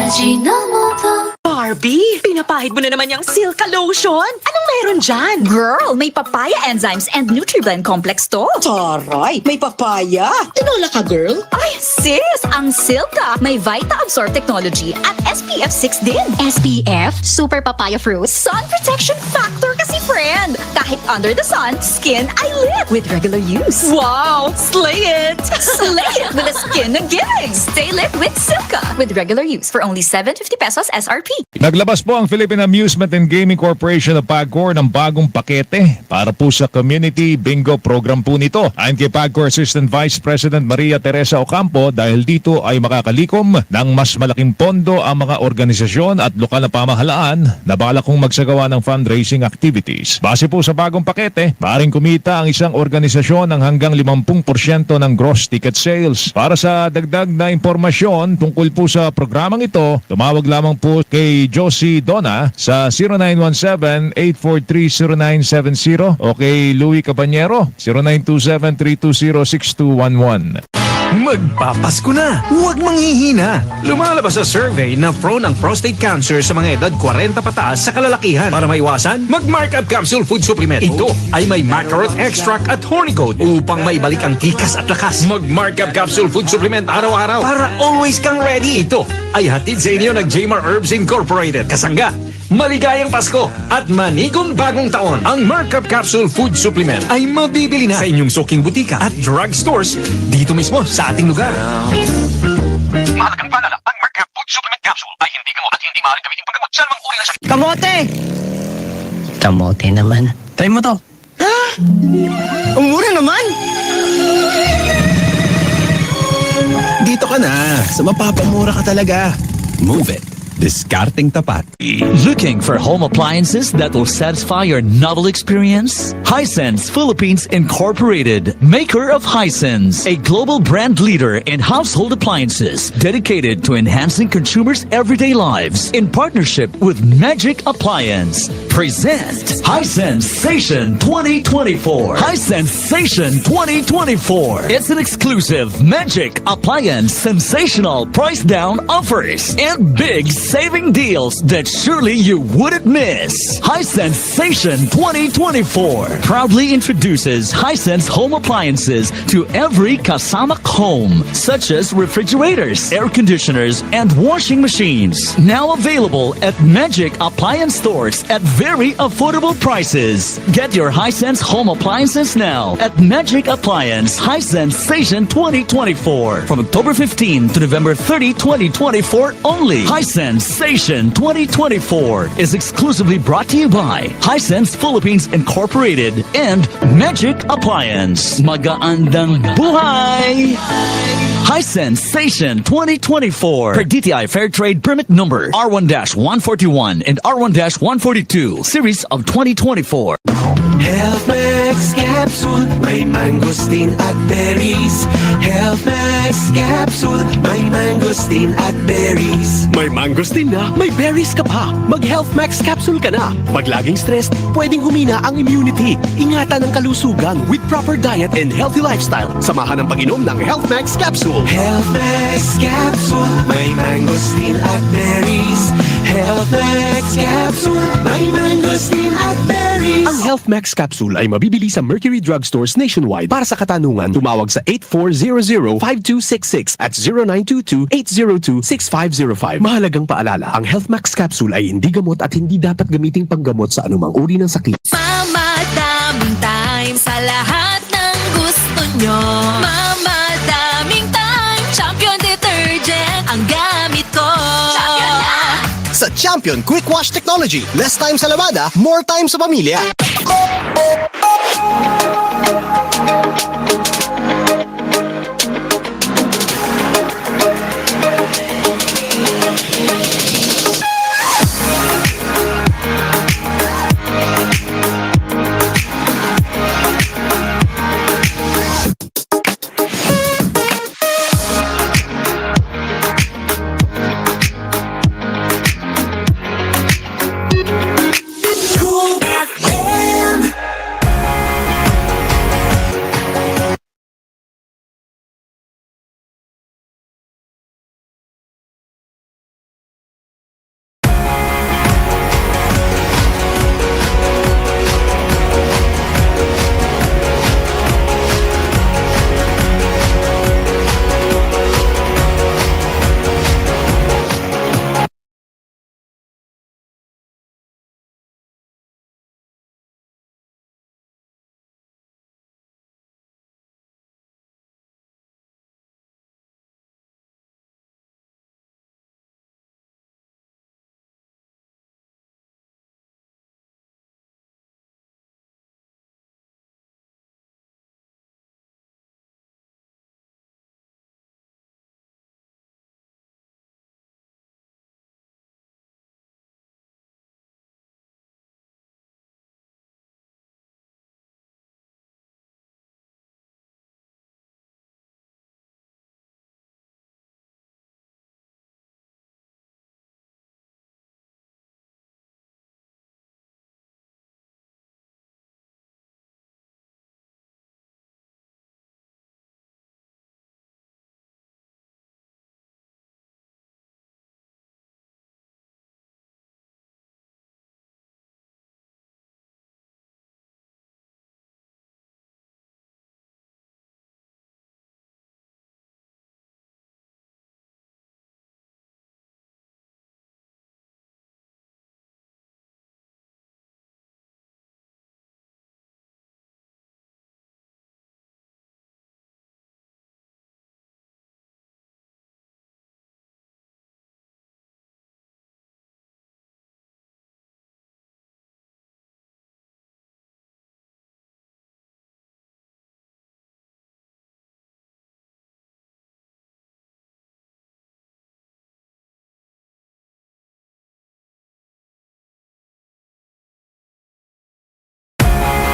E: Ajinomoto.
S: Barbie, pinapahid mo na naman yung Silka Lotion. Anong meron dyan?
E: Girl, may papaya enzymes and NutriBlend complex to.
S: Taray, may papaya. Tinola ka, girl?
E: Ay, sis! Ang Silka may Vita-Absorb technology at SPF 6 din.
S: SPF? Super papaya fruit?
E: Sun protection factor kasi, friend. Kahit under the sun, skin ay lit with regular use.
S: Wow! Slay it!
E: Slay it with a skin na giving. Stay lit with Silka with regular use for only 750 pesos SRP.
L: Naglabas po ang Philippine Amusement and Gaming Corporation of PAGCOR ng bagong pakete para po sa community bingo program po nito. Ayon kay PAGCOR Assistant Vice President Maria Teresa Ocampo, dahil dito ay makakalikom ng mas malaking pondo ang mga organisasyon at lokal na pamahalaan na balak kong magsagawa ng fundraising activities. Base po sa bagong pakete, maaaring kumita ang isang organisasyon ng hanggang 50% ng gross ticket sales. Para sa dagdag na impormasyon tungkol po sa programang ito, tumawag lamang po kay Josie Donna sa 0917-843-0970 o kay Louie Cabanyero 0927-320-6211.
T: Magpapasko na! Huwag manghihina! Lumalabas sa survey na prone ang prostate cancer sa mga edad 40 pataas sa kalalakihan. Para maiwasan, mag-Markup Capsule Food Supplement. Ito ay may Macarot Extract at Hornigold upang maibalik ang tikas at lakas. Mag-Markup Capsule Food Supplement araw-araw para always kang ready. Ito ay hatid sa inyo ng Jmar Herbs Incorporated. Kasangga, maligayang Pasko at manigong bagong taon. Ang Markup Capsule Food Supplement ay mabibili na sa inyong suking butika at drug stores dito mismo sa ating lugar.
C: Mahalagang paalala, ang Markup Food Supplement Capsule ay hindi gamot at hindi maaaring gamitin paggamot sa namang uri ng sakit.
H: Kamote! Kamote naman. Try mo to.
G: Ha? Ang mura naman!
I: Dito ka na. Sa mapapamura ka talaga. Move it. Discarding tapat.
U: Looking for home appliances that will satisfy your novel experience? Hisense Philippines Incorporated, maker of Hisense, a global brand leader in household appliances, dedicated to enhancing consumers' everyday lives, in partnership with Magic Appliance, present Hisense Station 2024. Hisense Station 2024. It's an exclusive Magic Appliance sensational price down offers and big saving deals that surely you wouldn't miss. Hisense Station 2024 proudly introduces Hisense home appliances to every kasamak home, such as refrigerators, air conditioners, and washing machines. Now available at Magic Appliance stores at very affordable prices. Get your Hisense home appliances now at Magic Appliance Hisense Station 2024 from October 15 to November 30, 2024 only. Hisense Station 2024 is exclusively brought to you by Hisense Philippines Incorporated and Magic Appliance. Magaandang buhay! Hisense Station 2024 per DTI Fair Trade Permit Number R1-141 and R1-142 Series of 2024.
Q: Health Max Capsule, may mangosteen at berries. Health Max Capsule, may mangosteen at berries.
F: May mangosteen na, may berries ka pa. Mag-Health Max Capsule ka na. Pag laging stressed, pwedeng humina ang immunity. Ingatan ang kalusugan with proper diet and healthy lifestyle. Samahan ang pag-inom ng Health Max Capsule.
Q: Health Max Capsule, may mangosteen at berries. Health Max Capsule, may mangosteen at berries.
F: Ang Health Max Capsule ay mabibili sa Mercury Drugstores nationwide. Para sa katanungan, tumawag sa 8400-5266 at 0922-802-6505. Mahalagang paalala, ang Health Max Capsule ay hindi gamot at hindi dapat gamiting panggamot sa anumang uri ng sakit.
D: Mamadaming time sa lahat ng gusto nyo. Mamadaming time, Champion Detergent ang gamit ko. Champion na!
V: Sa Champion Quick Wash Technology, less time sa lamada, more time sa pamilya.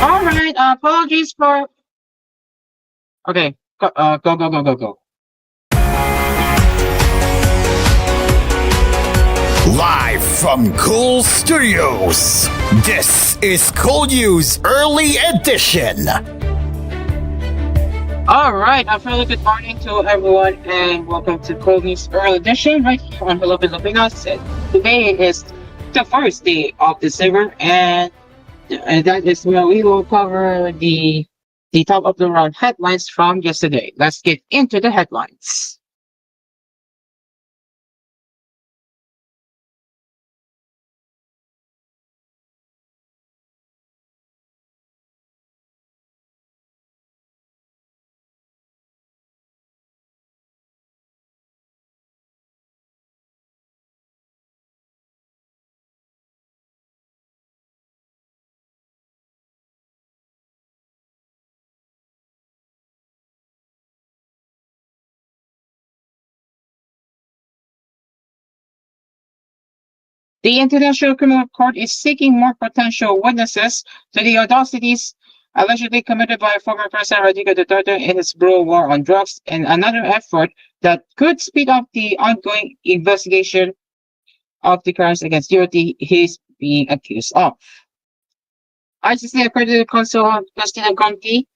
B: All right, apologies for. Okay, go.
J: Live from Cool Studios, this is koolNews Early Edition.
B: All right, a fairly good morning to everyone, and welcome to koolNews Early Edition right here on Hello Pilipinas. Today is the first day of December, and that is where we will cover the top of the round headlines from yesterday. Let's get into the headlines. The International Criminal Court is seeking more potential witnesses to the atrocities allegedly committed by former President Rodrigo Duterte in his brutal war on drugs, and another effort that could speed up the ongoing investigation of the crimes against humanity he's being accused of. ICC accredited counsel Christina Conti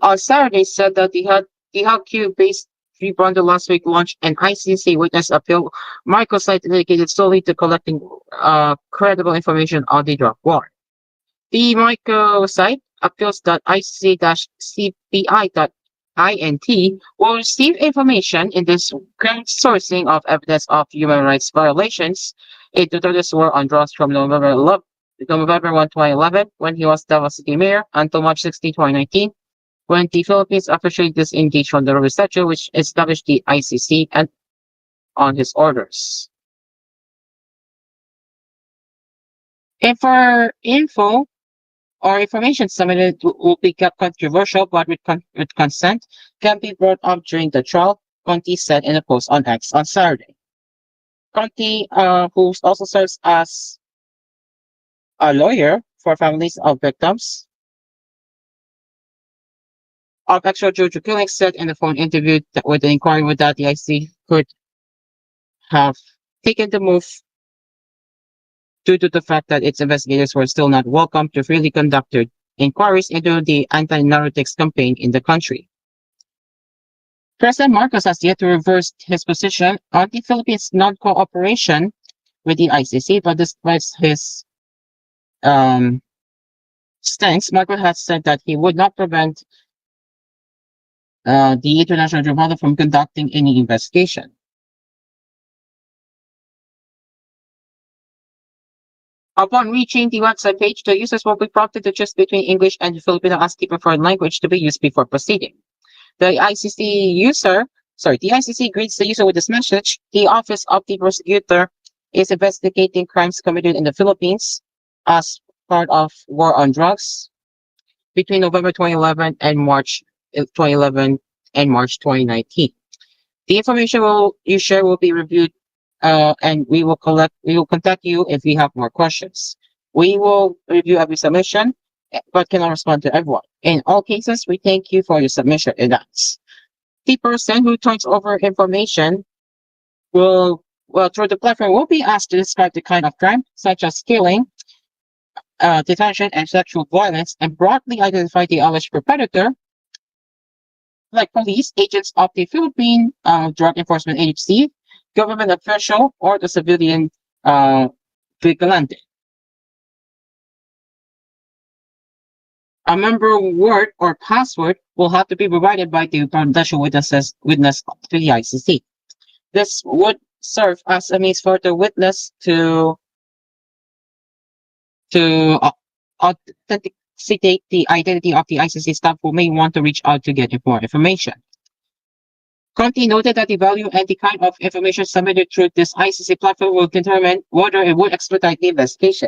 B: on Saturday said that the HQ-based rebundle last week launched an ICC witness appeal microsite dedicated solely to collecting credible information on the drug war. The microsite appeals.icc-cpi.int will receive information in this crowdsourcing of evidence of human rights violations in Duterte's war on drugs from November 1, 2011, when he was Davao City Mayor, until March 16, 2019, when the Philippines officially disengaged from the Rubber Statute, which established the ICC and on his orders. Info or information submitted will be kept controversial, but with consent can be brought up during the trial, Conti said in a post on X on Saturday. Conti, who also serves as a lawyer for families of victims of extrajudicial killings, said in the phone interview with an inquiry with that the ICC could have taken the move due to the fact that its investigators were still not welcome to freely conducted inquiries into the anti-narcotics campaign in the country. President Marcos has yet to reverse his position on the Philippines' non-cooperation with the ICC, but despite his stance, Marcos has said that he would not prevent the International Tribunal from conducting any investigation. Upon reaching the website page, the users will be prompted to choose between English and Filipino as the preferred language to be used before proceeding. The ICC greets the user with this message: the Office of the Prosecutor is investigating crimes committed in the Philippines as part of war on drugs between November 2011 and March 2019. The information you share will be reviewed, and we will contact you if we have more questions. We will review every submission, but cannot respond to everyone. In all cases, we thank you for your submission in advance. The person who turns over information through the platform will be asked to describe the kind of crime, such as killing, detention, and sexual violence, and broadly identify the alleged perpetrator, like police, agents of the Philippine Drug Enforcement Agency, government official, or the civilian vigilante. A member word or password will have to be provided by the potential witness to the ICC. This would serve as a means for the witness to authenticate the identity of the ICC staff who may want to reach out to get more information. Conti noted that the value and the kind of information submitted through this ICC platform will determine whether it would expedite the investigation.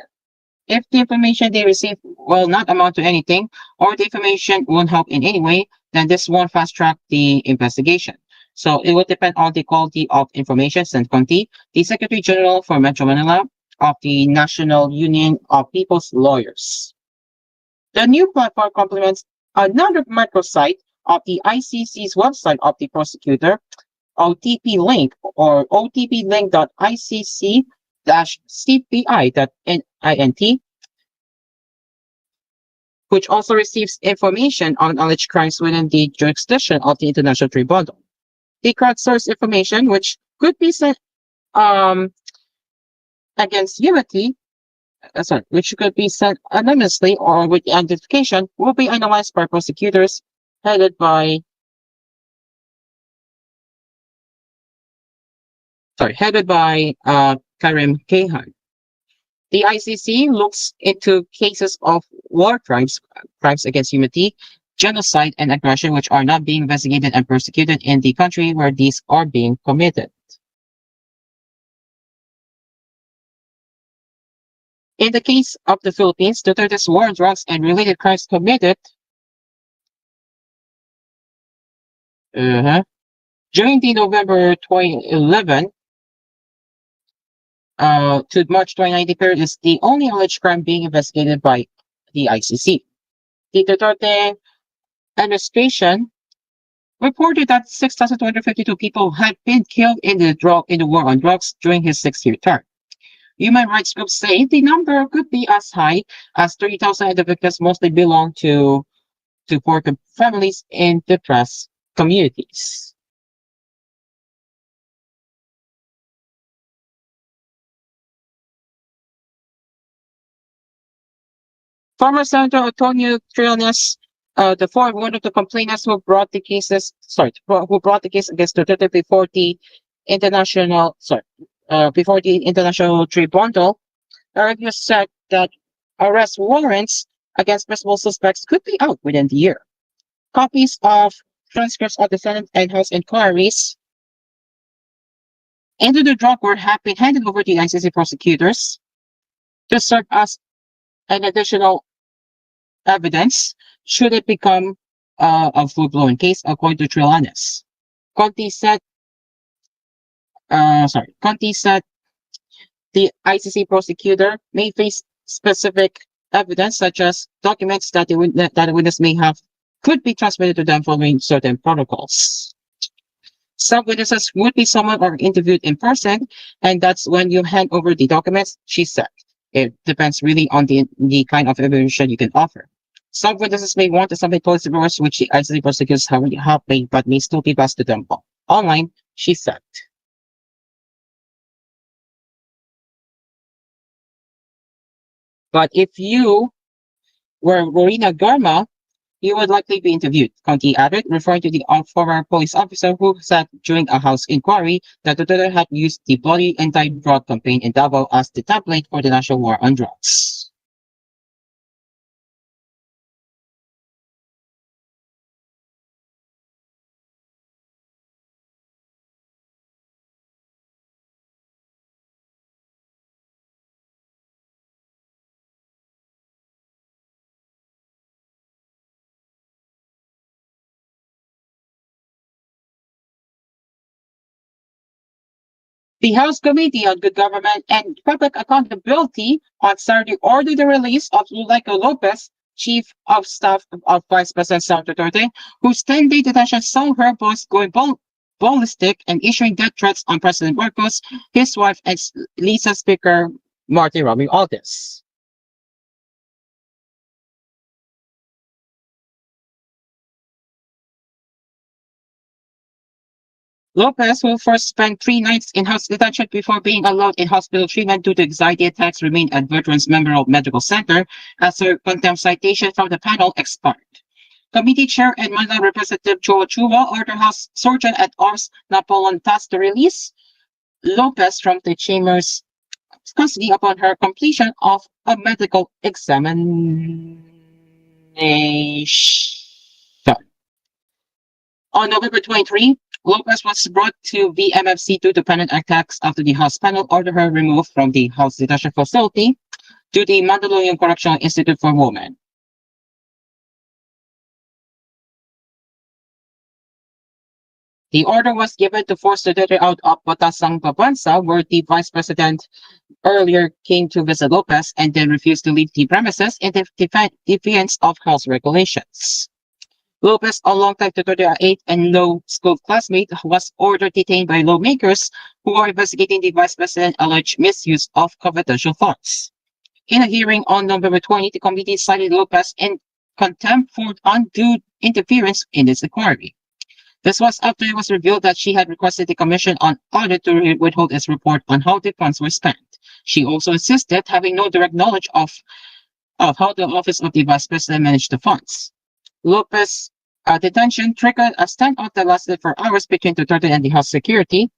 B: If the information they receive will not amount to anything, or the information won't help in any way, then this won't fast-track the investigation. So it will depend on the quality of information, said Conti, the Secretary General for Metro Manila of the National Union of People's Lawyers. The new platform complements another microsite of the ICC's website of the prosecutor, OTP link, or otplink.icc-cpi.int, which also receives information on alleged crimes within the jurisdiction of the International Tribunal. The crowdsourced information, which could be sent against humanity, which could be sent anonymously or with identification, will be analyzed by prosecutors headed by Karim Kehan. The ICC looks into cases of war crimes, crimes against humanity, genocide, and aggression which are not being investigated and persecuted in the country where these are being committed. In the case of the Philippines, Duterte's war on drugs and related crimes committed during the November 2011 to March 2019 period is the only alleged crime being investigated by the ICC. The Duterte administration reported that 6,252 people had been killed in the war on drugs during his 6-year term. Human rights groups say the number could be as high as 30,000, and the victims mostly belong to poor families in depressed communities. Former Senator Antonio Trillanes, one of the complainants who brought the who brought the case against Duterte before the International Tribunal, argues said that arrest warrants against possible suspects could be out within the year. Copies of transcripts of the Senate and House inquiries into the drug war have been handed over to the ICC prosecutors to serve as an additional evidence should it become a full-blown case, according to Trillanes. Conti said the ICC prosecutor may face specific evidence, such as documents that the witness may have, could be transmitted to them following certain protocols. Some witnesses would be summoned or interviewed in person, and that's when you hand over the documents, she said. It depends really on the kind of information you can offer. Some witnesses may want to submit police reports, which the ICC prosecutors have made, but may still be passed to them online, she said. But if you were Rowena Garma, you would likely be interviewed, Conti added, referring to the former police officer who said during a House inquiry that Duterte had used the bloody anti-drug campaign in Davao as the template for the national war on drugs. The House Committee on Good Government and Public Accountability on Saturday ordered the release of Zuleika Lopez, Chief of Staff of Vice President Sara Duterte, whose 10-day detention saw her boss going ballistic and issuing death threats on President Marcos, his wife, and Lisa Speaker Martin Romualdez. Lopez, who first spent 3 nights in house detention before being allowed in hospital treatment due to anxiety attacks, remained at Veterans Memorial Medical Center as her contempt citation from the panel expired. Committee Chair and Manila Representative Joe Chua ordered House Surgeon at Arms Napoleon Tass to release Lopez from the chamber's custody upon her completion of a medical examination. On November 23, Lopez was brought to VMFC due to panic attacks after the House panel ordered her removed from the House detention facility to the Mandaluyong Correctional Institute for Women. The order was given to force Duterte out of Batasang Pabansa, where the vice president earlier came to visit Lopez and then refused to leave the premises in defiance of House regulations. Lopez, a longtime Duterte aide and law school classmate, was ordered detained by lawmakers who are investigating the vice president's alleged misuse of confidential funds. In a hearing on November 20, the committee cited Lopez in contempt for undue interference in its inquiry. This was after it was revealed that she had requested the Commission on Audit to withhold its report on how the funds were spent. She also insisted having no direct knowledge of how the office of the vice president managed the funds. Lopez detention triggered a standoff that lasted for hours between Duterte and the House security,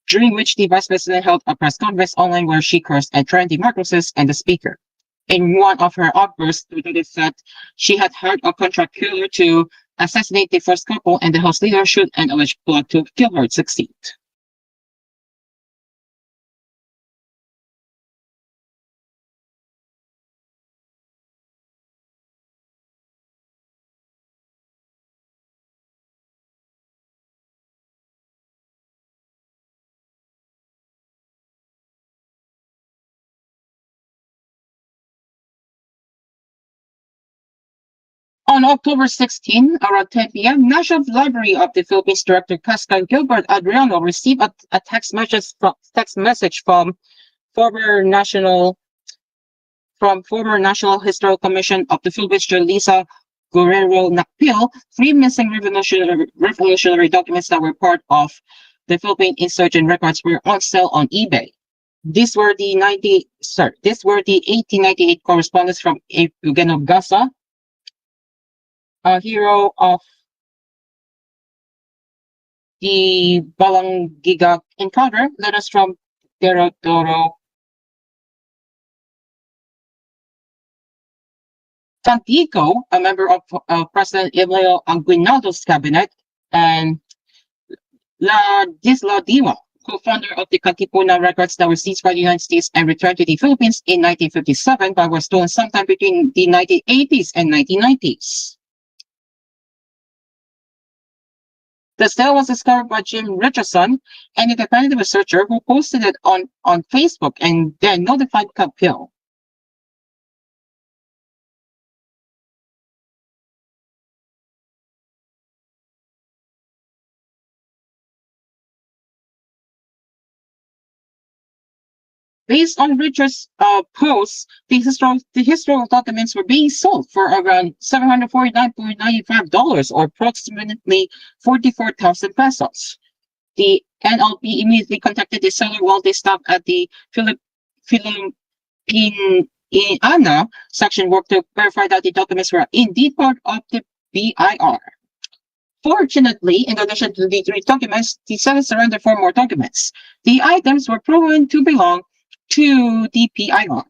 B: during which the vice president held a press conference online where she cursed and threatened the Marcoses and the speaker. In one of her outbursts, Duterte said she had hired a contract killer to assassinate the first couple, and the House leader should an alleged plot to kill her succeed. On October 16, around 10 p.m., National Library of the Philippines Director Cascan Gilbert Adriano received a text message from former National Historical Commission of the Philippines, Lisa Guerrero Nakpil, 3 missing revolutionary documents that were part of the Philippine insurgent records were on sale on eBay. These were the 1898 correspondence from Eugenio Gasa, a hero of the Balangiga encounter, letters from Teodoro Santiago, a member of President Emilio Aguinaldo's cabinet, and Ladislau Diwa, co-founder of the Katipunan records that were seized by the United States and returned to the Philippines in 1957, but were stolen sometime between the 1980s and 1990s. The sale was discovered by Jim Richardson, an independent researcher who posted it on Facebook and then notified Kapil. Based on Richard's posts, the historical documents were being sold for around $749.95 or approximately 44,000 pesos. The NLP immediately contacted the seller while they stopped at the Filipiniana section work to verify that the documents were indeed part of the BIR. Fortunately, in addition to the 3 documents, the seller surrendered 4 more documents. The items were proven to belong to the PIR.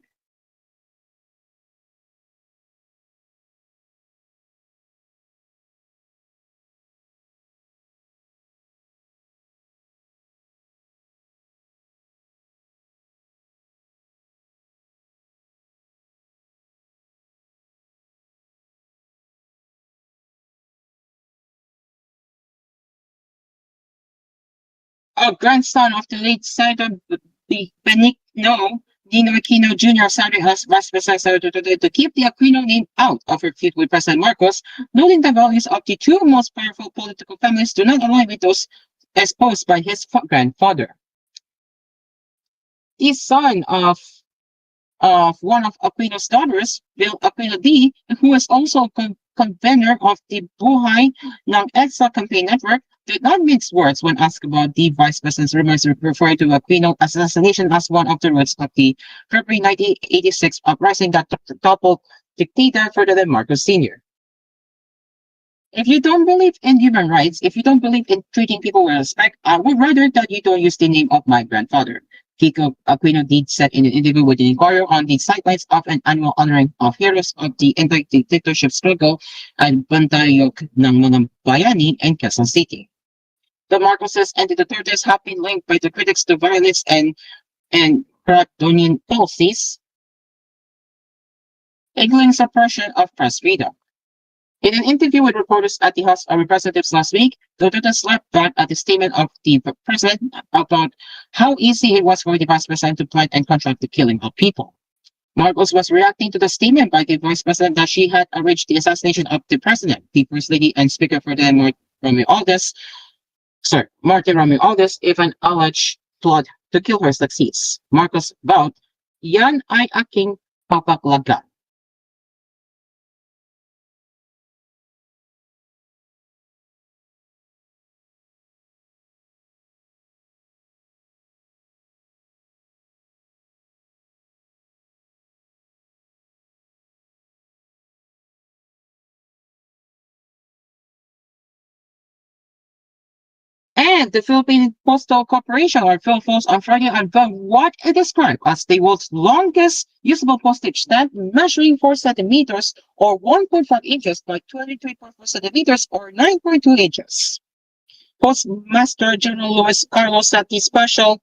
B: A grandson of the late Senator Benigno Nino Aquino Jr. serving as Vice President to keep the Aquino name out of her feud with President Marcos, noting the values of the 2 most powerful political families do not align with those espoused by his grandfather. The son of one of Aquino's daughters, Bill Aquino D., who is also convener of the Buhay ng EDSA campaign network, did not mince words when asked about the vice president's rumors referring to Aquino assassination as one of the roots of the February 1986 uprising that toppled dictator Ferdinand Marcos Sr. If you don't believe in human rights, if you don't believe in treating people with respect, I would rather that you don't use the name of my grandfather. Kiko Aquino did said in an interview with the Inquirer on the sidelines of an annual honoring of heroes of the anti-dictatorship struggle at Bantayog ng mga Bayani in Quezon City. The Marcoses and the Dutertes have been linked by the critics to violence and draconian policies, including suppression of press freedom. In an interview with reporters at the House of Representatives last week, Duterte slapped back at the statement of the president about how easy it was for the vice president to plan and contract the killing of people. Marcos was reacting to the statement by the vice president that she had arranged the assassination of the president, the first lady, and Speaker for the Martin Romulo August, if an alleged plot to kill her succeeds. Marcos vowed, "Yan ay aking papaklagan." And the Philippine Postal Corporation, or PhilPost, on Friday unveiled what it described as the world's longest usable postage stamp, measuring 4 centimeters or 1.5 inches by 23.4 centimeters or 9.2 inches. Postmaster General Luis Carlos said the special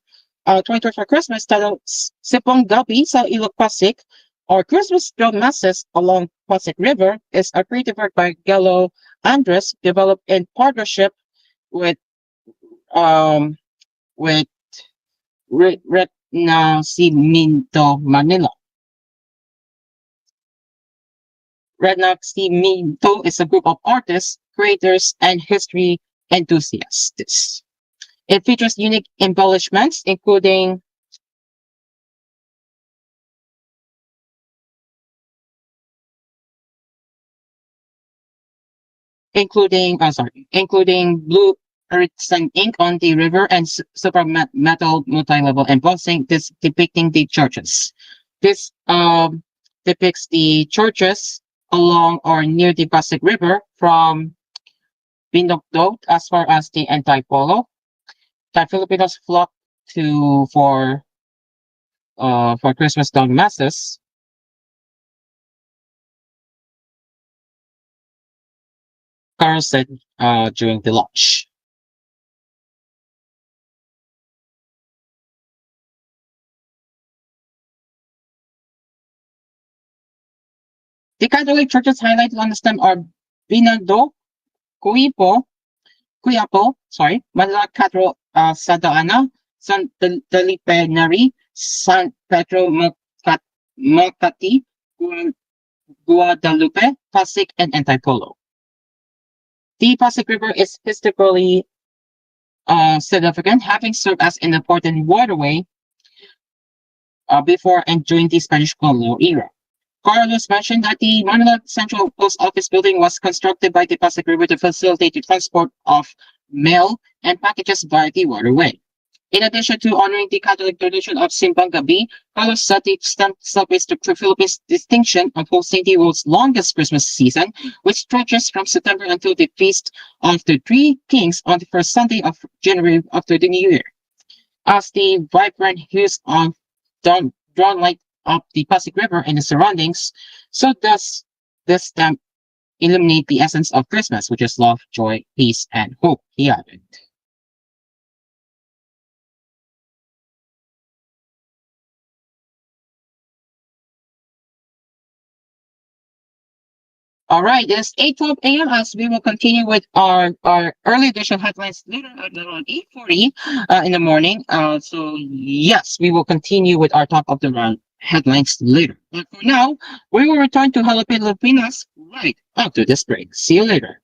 B: 2024 Christmas titled Sipong Gabi sa Ilog Pasig, or Christmas Drum Masses along Pasig River, is a creative work by Gelo Andres, developed in partnership with Renacimiento Manila. Renacimiento is a group of artists, creators, and history enthusiasts. It features unique embellishments, including blue earthen ink on the river and super metal multi-level embossing depicting the churches. This depicts the churches along or near the Pasig River from Binogdo as far as the Antipolo that Filipinos flock to for Christmas dawn masses. Carl said during the launch. The Catholic churches highlighted on the stem are Binando, Quiapo, Manila Cathedral, Santa Ana, San Felipe Neri, San Pedro Makati, Guadalupe, Pasig, and Antipolo. The Pasig River is historically significant, having served as an important waterway before and during the Spanish colonial era. Carlos mentioned that the Manila Central Post Office building was constructed by the Pasig River to facilitate the transport of mail and packages via the waterway. In addition to honoring the Catholic tradition of Simbang Gabi, Carlos said the extent celebrates the Philippines' distinction of hosting the world's longest Christmas season, which stretches from September until the Feast of the Three Kings on the first Sunday of January after the New Year. As the vibrant hues of drawn light up the Pasig River and the surroundings, so does this stamp illuminate the essence of Christmas, which is love, joy, peace, and hope, he added. All right, it's 8:12 a.m. as we will continue with our early edition headlines later at around 8:40 in the morning. So yes, we will continue with our top of the round headlines later. But for now, we will return to Hello Pilipinas right after this break. See you later.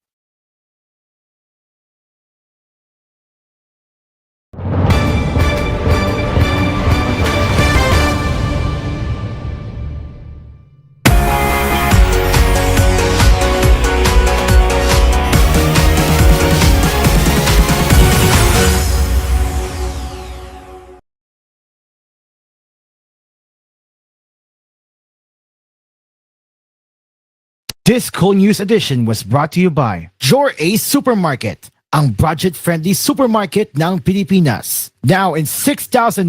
A: This koolNews edition was brought to you by Your Ace Supermarket, ang budget-friendly supermarket ng Pilipinas. Now in 6,900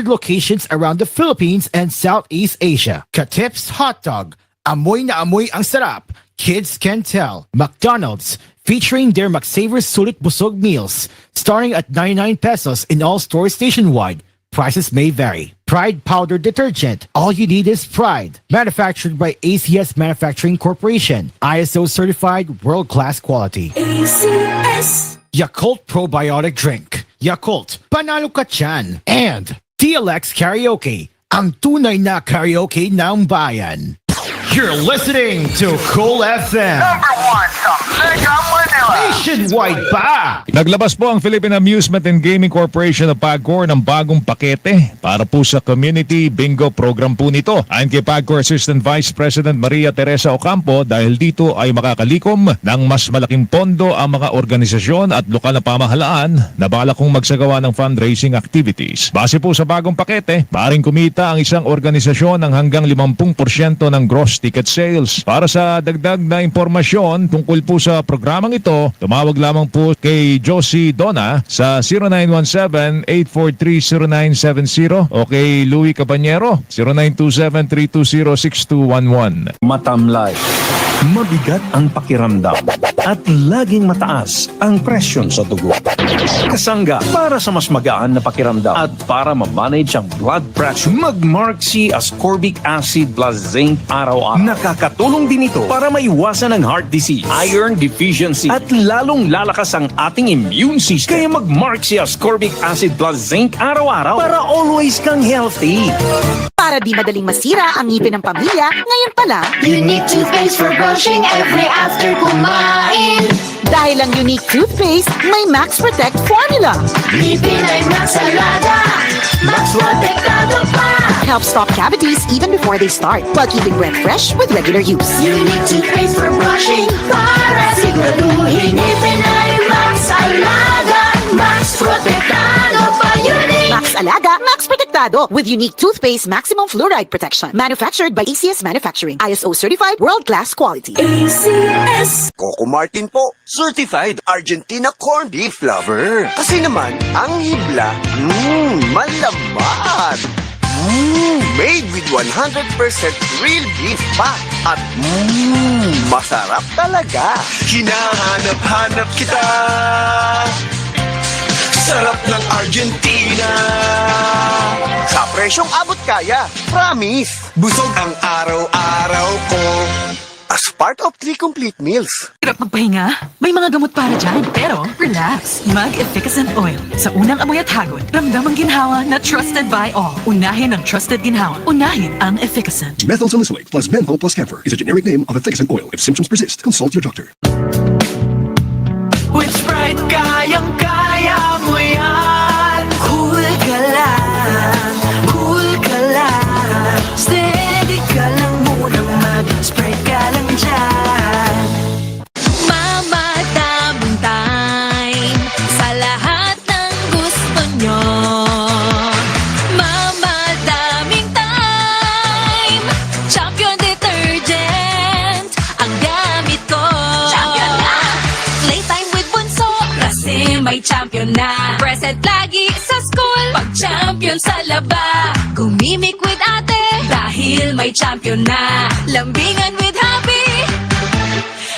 A: locations around the Philippines and Southeast Asia. Katip's Hot Dog, amoy na amoy ang sarap. Kids can tell. McDonald's, featuring their McSavers Sulit Busog meals, starting at 99 pesos in all stores nationwide. Prices may vary. Pride Powder Detergent. All you need is Pride. Manufactured by ACS Manufacturing Corporation. ISO certified world-class quality. ACS. Yakult Probiotic Drink. Yakult. Panalo ka tiyan. And TLX Karaoke. Ang tunay na karaoke ng bayan. You're listening to koolFM.
C: #1 sa Mega Manila.
A: Nationwide pa!
L: Naglabas po ang Philippine Amusement and Gaming Corporation of PAGCOR ng bagong pakete para po sa community bingo program po nito. Ayon kay PAGCOR Assistant Vice President Maria Teresa Ocampo, dahil dito ay makakalikom ng mas malaking pondo ang mga organisasyon at lokal na pamahalaan na balak kong magsagawa ng fundraising activities. Base po sa bagong pakete, maaaring kumita ang isang organisasyon ng hanggang 50% ng gross ticket sales. Para sa dagdag na impormasyon tungkol po sa programang ito, tumawag lamang po kay Josie Donna sa 0917-843-0970 o kay Louie Cabanyero 0927-320-6211.
T: Matamlay, mabigat ang pakiramdam at laging mataas ang presyon sa dugo. Kasangga para sa mas magaan na pakiramdam at para ma-manage ang blood pressure, mag-Mark C. Ascorbic Acid plus Zinc araw-araw. Nakakatulong din ito para maiwasan ang heart disease, iron deficiency at lalong lalakas ang ating immune system. Kaya mag-Mark C. Ascorbic Acid plus Zinc araw-araw para always kang healthy.
S: para di madaling masira ang ngipin ng pamilya, ngayon pa lang,
D: Unique toothpaste for brushing every after kumain.
S: dahil ang unique toothpaste may Max Protect formula.
D: Ngipin ay Max Alaga, Max Protektado pa.
S: Helps stop cavities even before they start, while keeping breath fresh with regular use.
D: Unique toothpaste for brushing, para siguraduhin ngipin ay Max Alaga, Max Protektado pa. Unique
S: Max Alaga, Max Protektado with unique toothpaste maximum fluoride protection. Manufactured by ACS Manufacturing. ISO certified world-class quality.
D: ACS.
K: Coco Martin po, certified Argentina corned beef lover. Kasi naman, ang hibla, malaman. Made with 100% real beef fat. At masarap talaga. Hinahanap-hanap kita. Sarap ng Argentina. Sa presyong abot kaya, promise. Busog ang araw-araw ko. As part of 3 complete meals.
S: Hirap magpahinga? May mga gamot para dyan. Pero, relax. Mag-efficacent oil. Sa unang amoy at hagod, ramdam ang ginhawa na trusted by all. Unahin ang trusted ginhawa. Unahin ang efficacent.
F: Methyl salicylate plus menthol plus camphor is a generic name of efficacent oil. If symptoms persist, consult your doctor.
Q: With Sprite, kayang-kaya mo yan. Cool ka lang, cool ka lang. Steady ka lang munang mag-Sprite ka lang dyan.
E: Mama, daming time sa lahat ng gusto nyo. Mama, daming time. Champion detergent ang gamit ko. Champion na! Playtime with bunso kasi may champion na. Present lagi sa school pag champion sa laba. Gumimik with ate dahil may champion na. Lambingan with happy,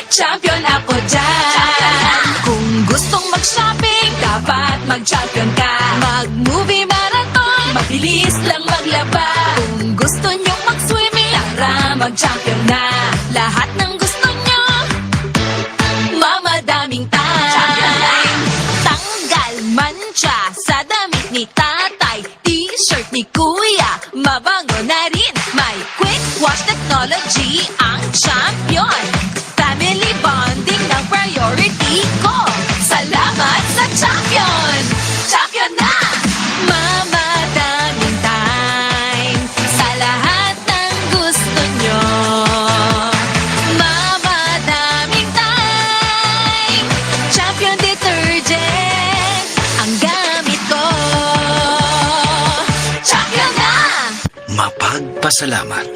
E: champion ako dyan. Kung gustong mag-shopping, dapat mag-champion ka. Mag-movie marathon, mabilis lang maglaba. Kung gusto nyong mag-swimming, tara mag-champion na. Lahat ng gusto nyo, mama daming time. Tanggal mancha sa damit ni tatay, t-shirt ni kuya, mabango na rin. May quick wash technology ang champion. Family bonding ng priority ko. Salamat sa champion! Champion na! Mama, daming time sa lahat ng gusto nyo. Mama, daming time. Champion detergent ang gamit ko. Champion na!
M: Mapagpasalamat.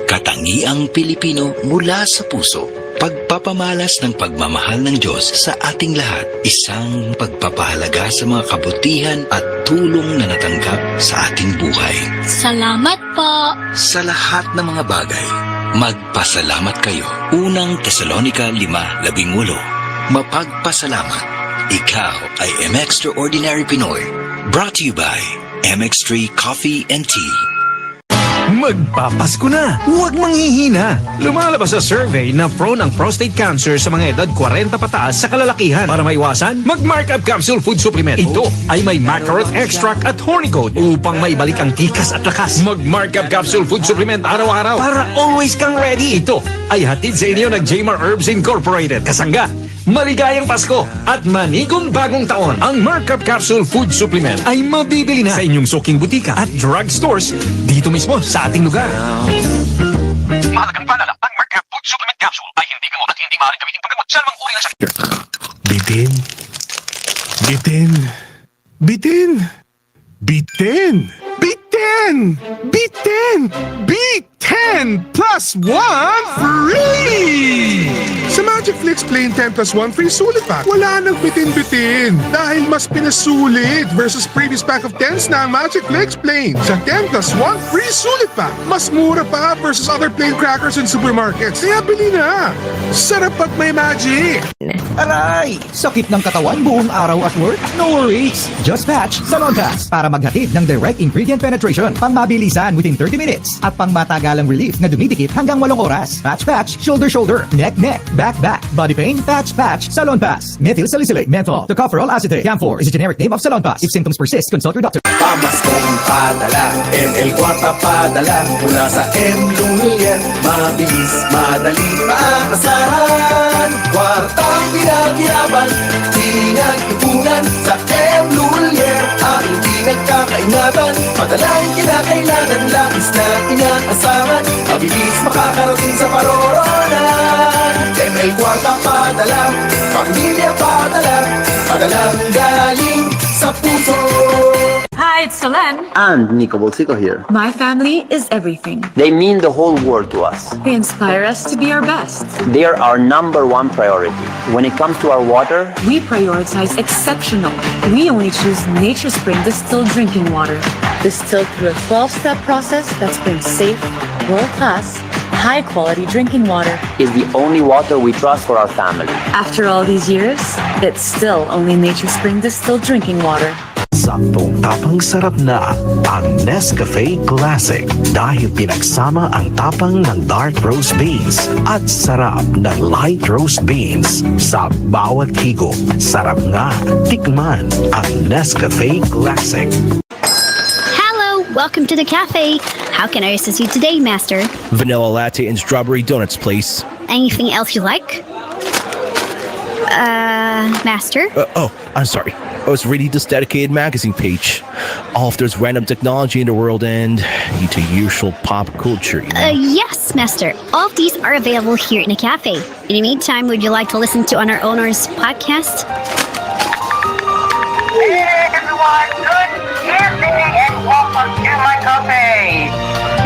M: Katangiang Pilipino mula sa puso. Pagpapamalas ng pagmamahal ng Diyos sa ating lahat. Isang pagpapahalaga sa mga kabutihan at tulong na natanggap sa ating buhay.
E: Salamat po.
M: Sa lahat ng mga bagay, magpasalamat kayo. Unang Tesalonica 5:18. Mapagpasalamat. Ikaw ay M-Extraordinary Pinoy. Brought to you by MX3 Coffee and Tea.
T: Magpapasko na! Huwag manghihina! Lumalabas sa survey na prone ang prostate cancer sa mga edad 40 pataas sa kalalakihan. Para maiwasan, mag-Markup Capsule Food Supplement. Ito ay may macarot extract at hornicoat upang maibalik ang tikas at lakas. Mag-Markup Capsule Food Supplement araw-araw para always kang ready. Ito ay hatid sa inyo ng Jmar Herbs Incorporated. Kasangga, maligayang Pasko at manigong bagong taon. Ang Markup Capsule Food Supplement ay mabibili na sa inyong suking butika at drug stores dito mismo sa ating lugar.
C: Mahalagang paalala, ang Markup Food Supplement Capsule ay hindi gamot at hindi maaaring gamitin paggamot sa anumang uri ng sakit.
K: Bitin. Bitin. Bitin. Bitin. Bitin. Bitin. Bitin plus 1 free! Sa Magic Flix Plain 10 plus 1 free sulit pack, wala nang bitin-bitin dahil mas pinasulit versus previous pack of 10s na ang Magic Flix Plain. Sa 10 plus 1 free sulit pack, mas mura pa versus other plain crackers in supermarkets. Kaya bili na! Sarap pag may magic!
A: Aray! Sakit ng katawan buong araw at work? No worries! Just patch Salon Pass para maghatid ng direct ingredient penetration, pang mabilisan within 30 minutes at pang matagalang relief na dumidikit hanggang 8 oras. Patch, shoulder, neck, back,
P: Back. Body pain? Patch. Salon Pass. Methyl salicylate. Menthol. Tocopherol acetate. Camphor is a generic name of Salon Pass. If symptoms persist, consult your doctor.
K: Pamaskong padala, ML Kwarta padala, mula sa M. Lumier, mabilis, madali, maaasahan. Kwartang pinagirapan, tinag ipunan sa M. Lumier, ang hindi nagkakaingatan. Padalang kinakailangan, labis na inaasahan, mabilis makakarating sa paroronan. ML Kwarta padala, pamilya padala, padalang galing sa puso.
N: Hi, it's Solen.
O: And Nico Bolsico here.
N: My family is everything.
O: They mean the whole world to us.
N: They inspire us to be our best.
O: They are our #1 priority. When it comes to our water,
N: We prioritize exceptional. We only choose Nature Spring distilled drinking water. Distilled through a 12-step process that's been safe, world-class, high-quality drinking water.
O: is the only water we trust for our family.
N: After all these years, it's still only Nature Spring distilled drinking water.
W: Saktong tapang sarap na ang Nescafe Classic dahil pinagsama ang tapang ng dark roast beans at sarap ng light roast beans sa bawat higop. Sarap nga tikman ang Nescafe Classic.
X: Hello, welcome to the cafe. How can I assist you today, Master?
Y: Vanilla latte and strawberry donuts, please.
X: Anything else you like? Master?
Y: I'm sorry. I was reading this dedicated magazine page. All of there's random technology in the world and into usual pop culture. You know?
X: Yes, Master. All of these are available here in the cafe. In the meantime, would you like to listen to on our owner's podcast?
C: Hey everyone, good evening and welcome to my cafe.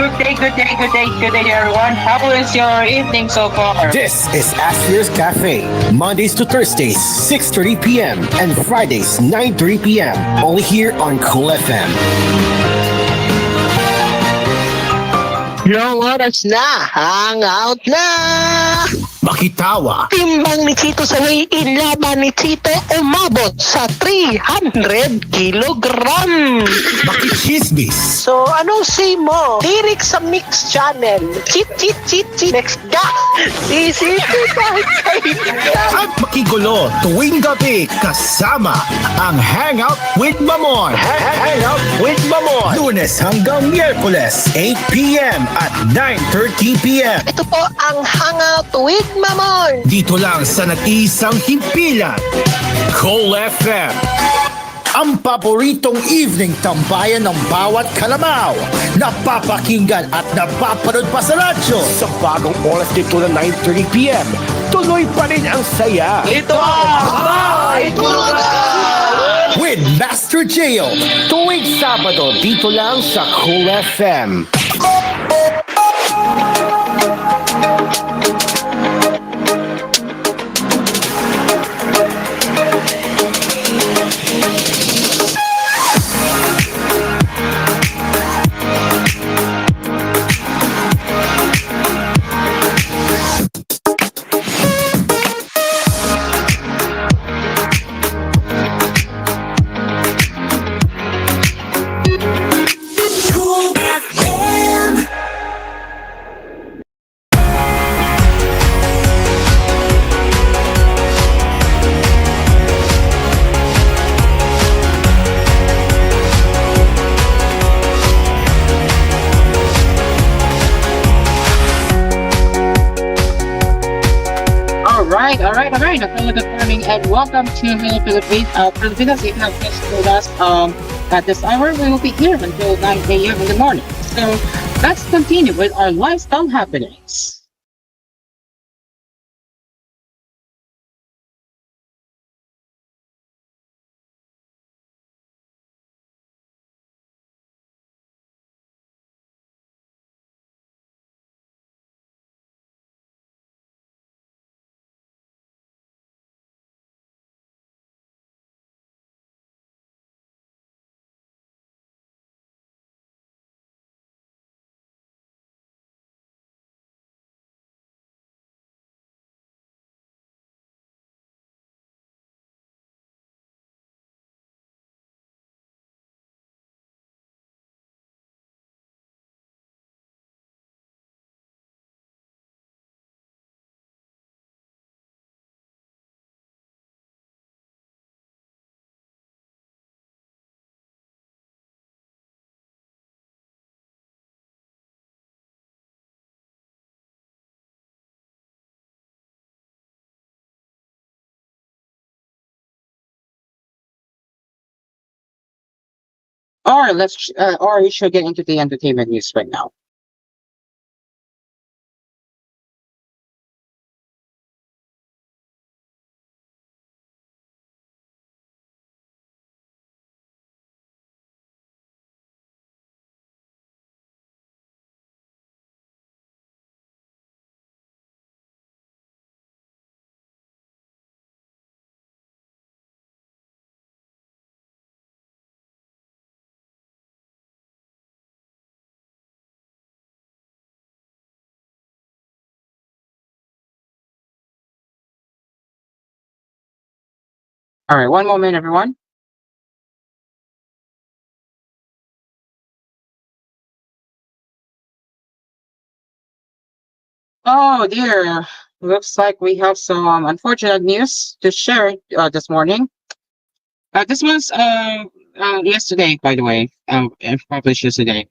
B: Good day everyone. How is your evening so far?
A: This is Ashley's Cafe, Mondays to Thursdays, 6:30 p.m. and Fridays, 9:30 p.m. Only here on koolFM.
Z: Yung oras na, hangout na!
A: Makitawa.
Z: Timbang ni Chito sa weight-in laban ni Chito umabot sa 300 kilogram.
A: Makichismis.
Z: So, anong say mo? Direct sa Mix Channel. Cheat. Next ga. Sisipin kahit
A: At makigulo tuwing gabi kasama ang Hangout with Mamon. Hangout with Mamon. Lunes hanggang Miyerkules, 8 p.m. at 9:30 p.m.
Z: Ito po ang Hangout with Mamon.
A: Dito lang sa nag-iisang himpilan, koolFM. Ang paboritong evening tambayan ng bawat kalamaw. Napapakinggan at napapanood pa sa radyo. Sa bagong oras dito na 9:30 p.m. Tuloy pa rin ang saya.
Z: Ito ang
A: with Master Gio. Tuwing Sabado dito lang sa koolFM.
B: Alright. Good morning and welcome to Hello Pilipinas. If you have just told us at this hour, we will be here until 9 a.m. in the morning. So let's continue with our lifestyle happenings. Or we should get into the entertainment news right now. All right, one moment, everyone. Oh dear, looks like we have some unfortunate news to share this morning. This was yesterday, by the way, and published yesterday.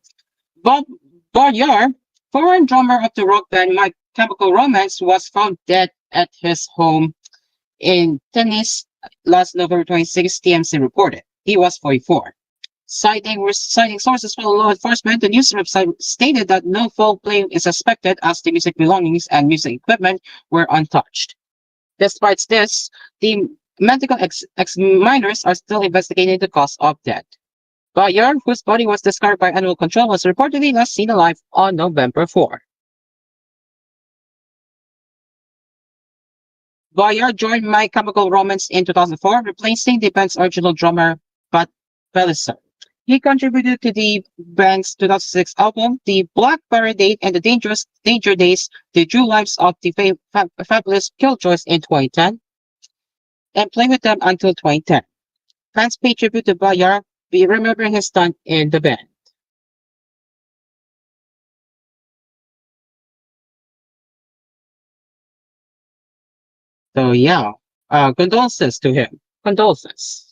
B: Bob Boyar, foreign drummer of the rock band My Chemical Romance, was found dead at his home in Tennis last November 26, TMC reported. He was 44. Citing sources from law enforcement, the news website stated that no foul play is suspected as the music belongings and music equipment were untouched. Despite this, the medical examiners are still investigating the cause of death. Bayer, whose body was discovered by animal control, was reportedly last seen alive on November 4. Bayer joined My Chemical Romance in 2004, replacing the band's original drummer, Pat Pellicer. He contributed to the band's 2006 album, The Black Parade and the Danger Days, The True Lives of the Fabulous Killjoys in 2010, and played with them until 2010. Fans paid tribute to Bayar, remembering his stunt in the band. So yeah, condolences to him. Condolences.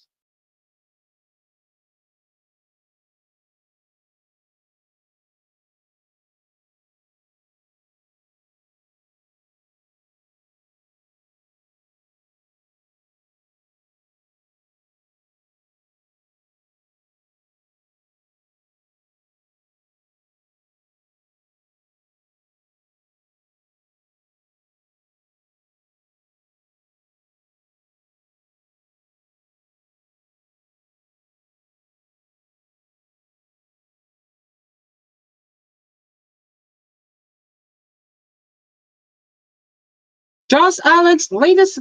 B: Josh Allen's latest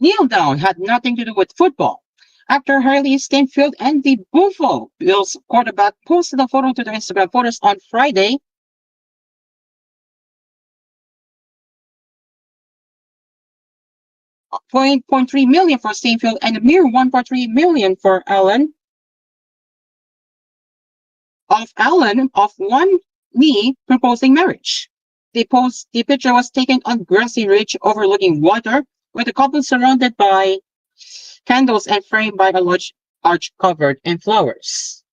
B: kneel down had nothing to do with football. After Harley Stanfield and the Buffalo Bills quarterback posted a photo to their Instagram photos on Friday, $0.3 million for Stanfield and a mere $1.3 million for Allen. Of one knee proposing marriage. The picture was taken on grassy ridge overlooking water, with the couple surrounded by candles and framed by a large arch covered in flowers.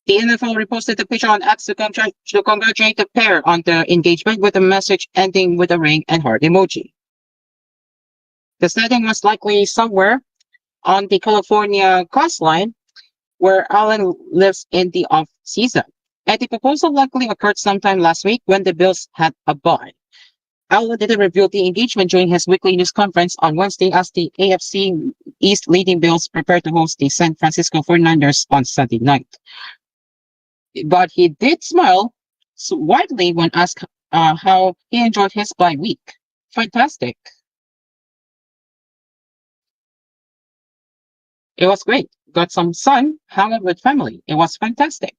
B: The NFL reposted the picture on X to congratulate the pair on the engagement with a message ending with a ring and heart emoji. The setting was likely somewhere on the California coastline where Allen lives in the off-season. And the proposal likely occurred sometime last week when the Bills had a bye. Allen didn't reveal the engagement during his weekly news conference on Wednesday as the AFC East leading Bills prepare to host the San Francisco 49ers on Sunday night. But he did smile widely when asked how he enjoyed his bye week. Fantastic. It was great. Got some sun, hung out with family. It was fantastic.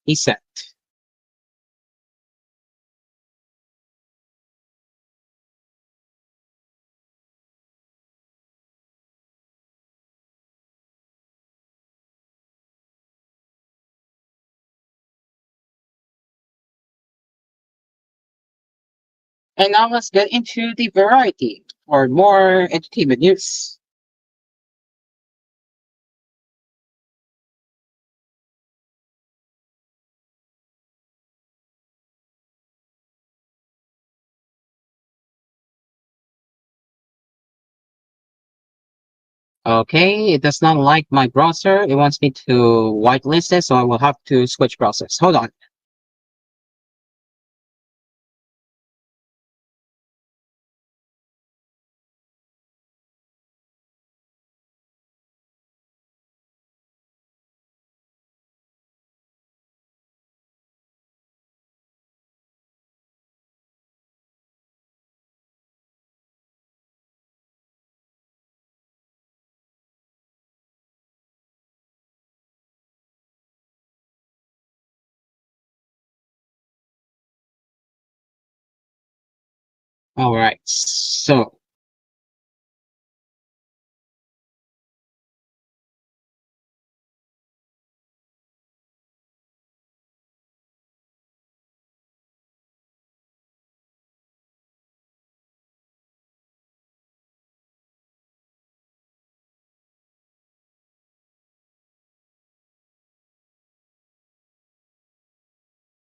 B: He said. And now let's get into the variety for more entertainment news. Okay, it does not like my browser. It wants me to whitelist it, so I will have to switch browsers. Hold on. All right, so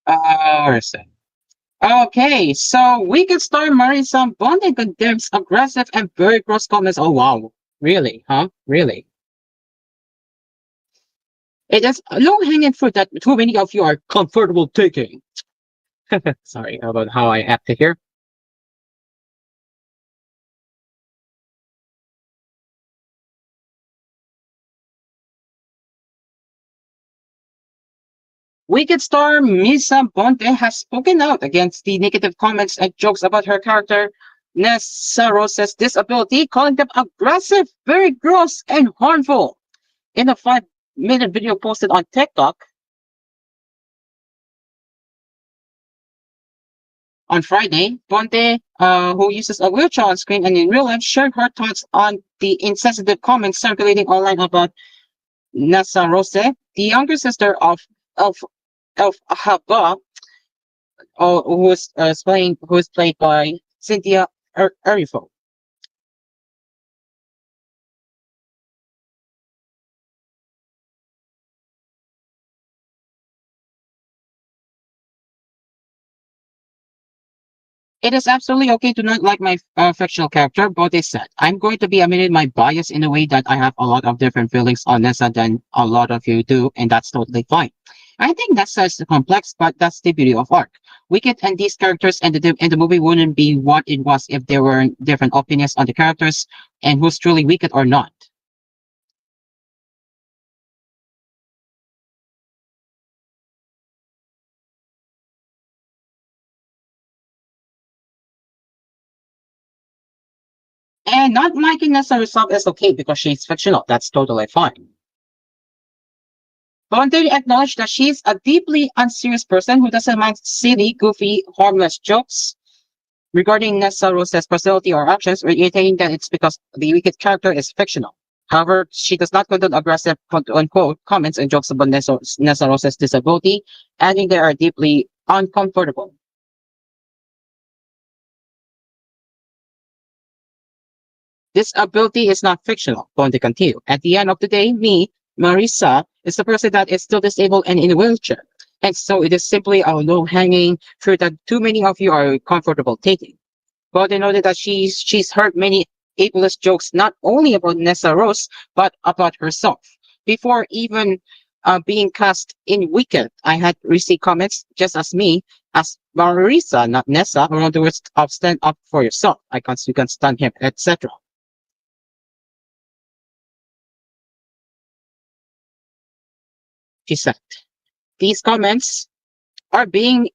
B: where's that? Okay, so Wicked star Marisa Bonde condemns aggressive and very gross comments. Oh wow, really? Huh? Really? It is low-hanging fruit that too many of you are comfortable taking. Sorry about how I acted here. Wicked star Misa Bonte has spoken out against the negative comments and jokes about her character Nessa Rose's disability, calling them aggressive, very gross, and harmful. In a 5-minute video posted on TikTok on Friday, Bonte, who uses a wheelchair on screen and in real life, shared her thoughts on the insensitive comments circulating online about Nessa Rose, the younger sister of Haba, who is played by Cynthia Erifo. It is absolutely okay to not like my fictional character, Bote said. I'm going to be admitting my bias in a way that I have a lot of different feelings on Nessa than a lot of you do, and that's totally fine. I think Nessa is complex, but that's the beauty of art. Wicked and these characters and the movie wouldn't be what it was if there were different opinions on the characters and who's truly wicked or not. And not liking Nessa herself is okay because she's fictional. That's totally fine. Bonte acknowledged that she's a deeply unserious person who doesn't mind silly, goofy, harmless jokes regarding Nessa Rose's personality or actions, reiterating that it's because the wicked character is fictional. However, she does not condone aggressive quote-unquote comments and jokes about Nessa Rose's disability, adding they are deeply uncomfortable. This ability is not fictional, Bonte continued. At the end of the day, me, Marisa, is the person that is still disabled and in a wheelchair. And so it is simply a low-hanging fruit that too many of you are comfortable taking. Bonte noted that she's heard many ableist jokes not only about Nessa Rose, but about herself. Before even being cast in Wicked, I had received comments just as me, as Marisa, not Nessa, around the words of stand up for yourself. You can stand him, etc. She said. These comments are being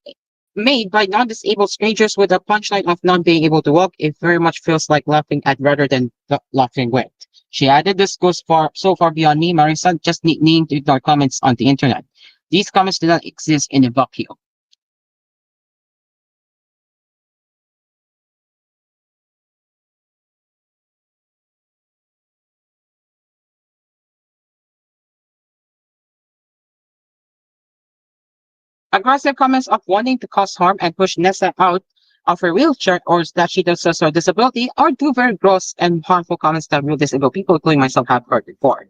B: made by non-disabled strangers with a punchline of not being able to walk. It very much feels like laughing at rather than laughing with. She added, this goes so far beyond me, Marisa, just need to ignore comments on the internet. These comments do not exist in a vacuum. Aggressive comments of wanting to cause harm and push Nessa out of her wheelchair or that she does a disability are two very gross and harmful comments that real disabled people, including myself, have heard before.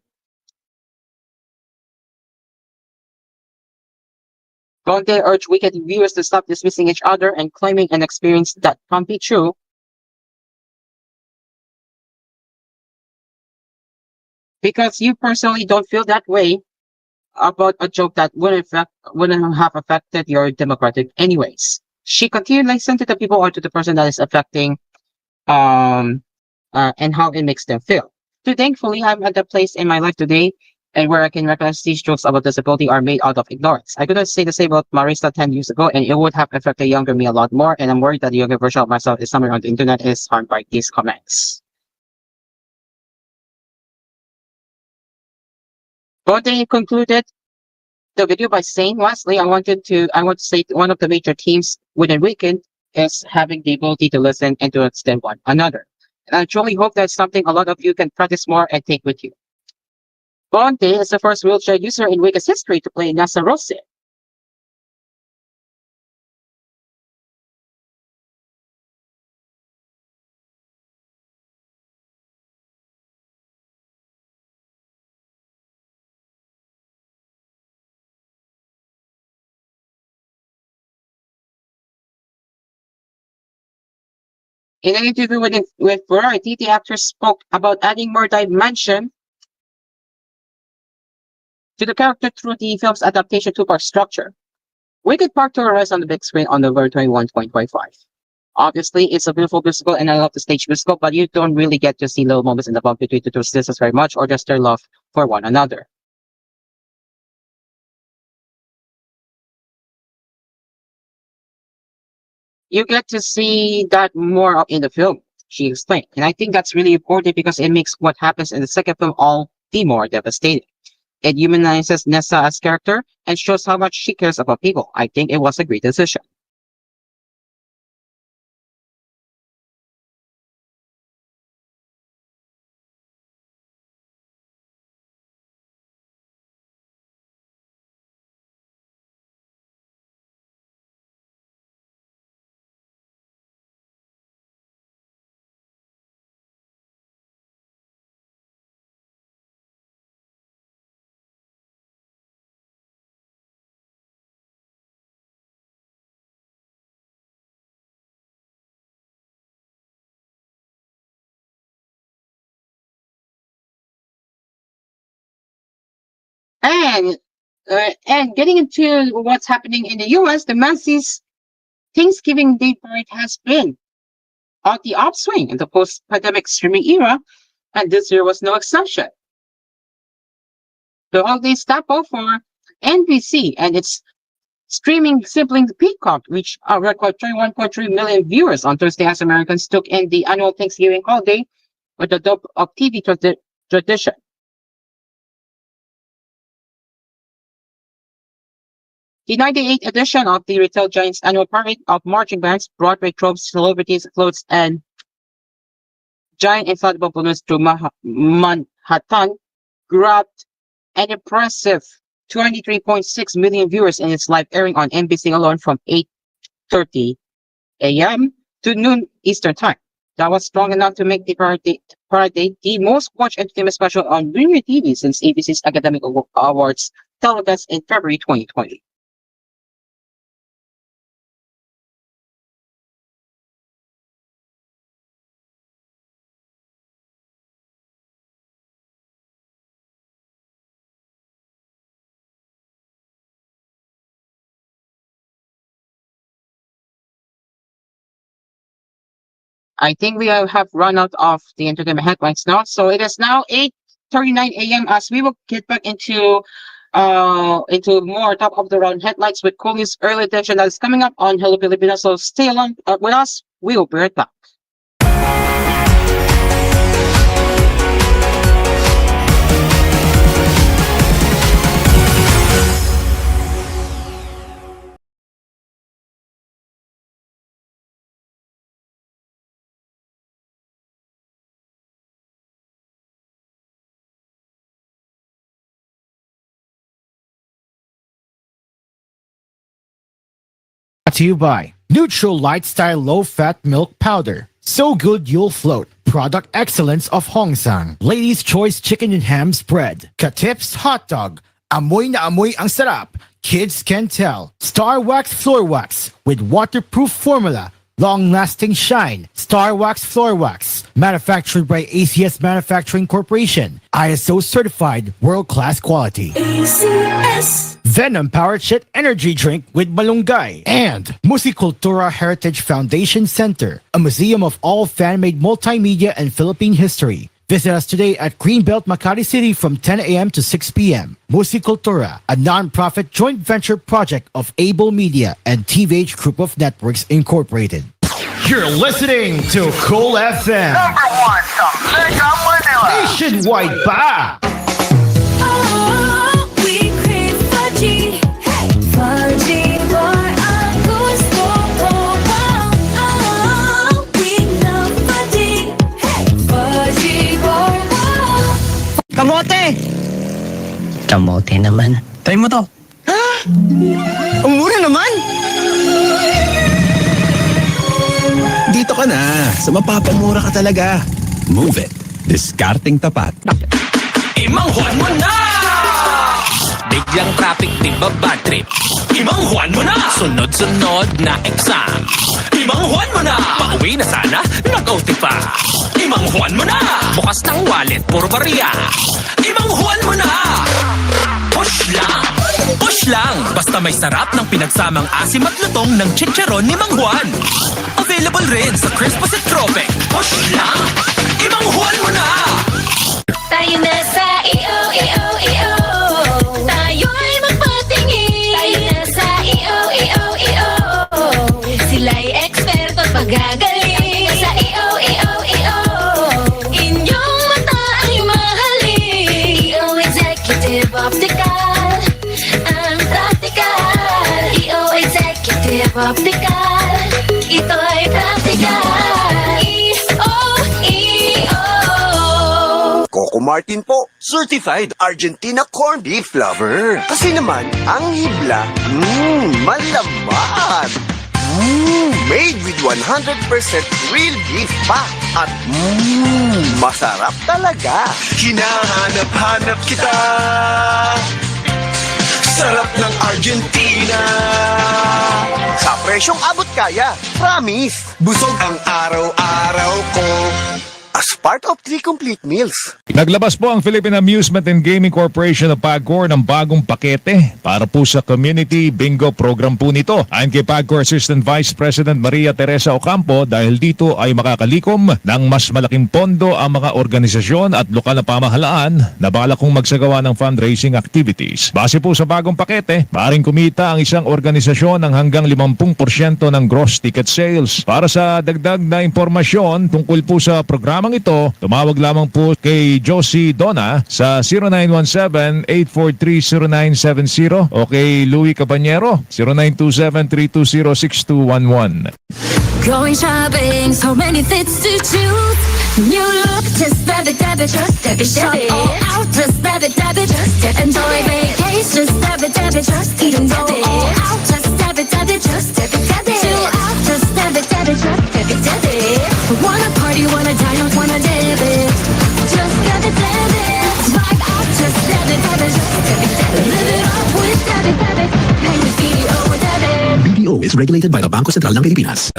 B: Bonte urged Wicked viewers to stop dismissing each other and claiming an experience that can't be true. because you personally don't feel that way about a joke that wouldn't have affected your demographic anyways. She continued listen to the people or to the person that is affecting and how it makes them feel. So thankfully, I'm at the place in my life today and where I can recognize these jokes about disability are made out of ignorance. I couldn't say the same about Marissa 10 years ago, and it would have affected younger me a lot more, and I'm worried that the younger version of myself is somewhere on the internet is harmed by these comments. But they concluded the video by saying, lastly, I want to say one of the major themes within Weekend is having the ability to listen and to understand one another. And I truly hope that's something a lot of you can practice more and take with you. Bonte is the first wheelchair user in Weekend's history to play Nasa Rose. In an interview with Variety, the actor spoke about adding more dimension to the character through the film's adaptation two-part structure. Wicked Part 2 arrives on the big screen on November 21/2025. Obviously, it's a beautiful musical, and I love the stage musical, but you don't really get to see little moments in the bond between the two sisters very much, or just their love for one another. You get to see that more in the film, she explained. And I think that's really important because it makes what happens in the second film all the more devastating. It humanizes Nessa as character and shows how much she cares about people. I think it was a great decision. And getting into what's happening in the US, the Macy's Thanksgiving Day parade has been on the upswing in the post-pandemic streaming era, and this year was no exception. The holiday staple for NBC and its streaming sibling Peacock reached a record 31.3 million viewers on Thursday as Americans took in the annual Thanksgiving holiday with the dope of TV tradition. The 98th edition of the Retail Giants annual parade of marching bands, Broadway tropes, celebrities, clothes, and giant inflatable balloons through Manhattan grabbed an impressive 23.6 million viewers in its live airing on NBC alone from 8:30 a.m. to noon Eastern Time. That was strong enough to make the parade the most watched entertainment special on linear TV since ABC's Academic Awards telecast in February 2020. I think we have run out of the entertainment headlines now. So it is now 8:39 a.m. as we will get back into more top of the round headlines with koolNews early edition that is coming up on Hello Pilipinas. So stay along with us. We will be right back.
A: Brought to you by Neutral Light Style Low Fat Milk Powder. So good you'll float. Product excellence of Hongsang. Ladies' Choice Chicken and Ham Spread. Katips Hot Dog. Amoy na amoy ang sarap. Kids can tell. Star Wax Floor Wax with waterproof formula. Long-lasting shine. Star Wax Floor Wax. Manufactured by ACS Manufacturing Corporation. ISO certified world-class quality.
D: ACS.
A: Venom Powered Shit Energy Drink with Malunggay. And Musicultura Heritage Foundation Center, a museum of all fan-made multimedia and Philippine history. Visit us today at Greenbelt, Makati City from 10 a.m. to 6 p.m. Musicultura, a non-profit joint venture project of Able Media and TVH Group of Networks Incorporated. You're listening to koolFM.
C: Number one sa Mega Manila.
A: Nationwide pa!
D: Oh, we crave Fudgy. Fudgy boy, ang gusto ko. Oh, we love Fudgy. Fudgy boy, oh.
G: Kamote! Kamote naman. Try mo to. Ha? Ang mura naman!
F: Dito ka na. Sa mapapamura ka talaga. Move it. Discarding tapat.
Q: Imang Juan mo na! Biglang traffic, di ba bad trip? Imang Juan mo na! Sunod-sunod na exam. Imang Juan mo na! Pauwi na sana, nag-OT pa. Imang Juan mo na! Bukas ng wallet, puro barya. Imang Juan mo na! Push lang! Push lang! Basta may sarap ng pinagsamang asim at lutong ng chicharon ni Mang Juan. Available rin sa Crispus at Tropec. Push lang! Imang Juan mo na!
D: Tayo na sa iyo. Tayo'y magpatingin. Tayo na sa iyo. Sila'y eksperto at magagaling. Sa iyo. Inyong mata ay mahalin. EO Executive Optical. Ang practical. EO Executive Optical. Ito'y practical.
J: Coco Martin po, certified Argentina corned beef lover. Kasi naman, ang hibla, malaman. Made with 100% real beef pa. At masarap talaga. Hinahanap-hanap kita. Sarap ng Argentina. Sa presyong abot kaya, promise. Busog ang araw-araw ko. As part of 3 complete meals.
L: Naglabas po ang Philippine Amusement and Gaming Corporation of PAGCOR ng bagong pakete para po sa community bingo program po nito. Ayon kay PAGCOR Assistant Vice President Maria Teresa Ocampo, dahil dito ay makakalikom ng mas malaking pondo ang mga organisasyon at lokal na pamahalaan na balak kong magsagawa ng fundraising activities. Base po sa bagong pakete, maaaring kumita ang isang organisasyon ng hanggang 50% ng gross ticket sales. Para sa dagdag na impormasyon tungkol po sa programang ito, tumawag lamang po kay Josie Donna sa 0917-843-0970 o kay Louie Cabanyero 0927-320-6211.
D: Going shopping, so many fits to choose. New look, just grab it, just shop all out, just grab it, just enjoy vacation, just grab it, just even go all out, just grab it, just chill out, just grab it, just wanna party, wanna dine out, wanna debit, just grab it, vibe out, just grab it, just live it up with debit, hang with BDO with debit.
F: BDO is regulated by the Bangko Sentral ng Pilipinas.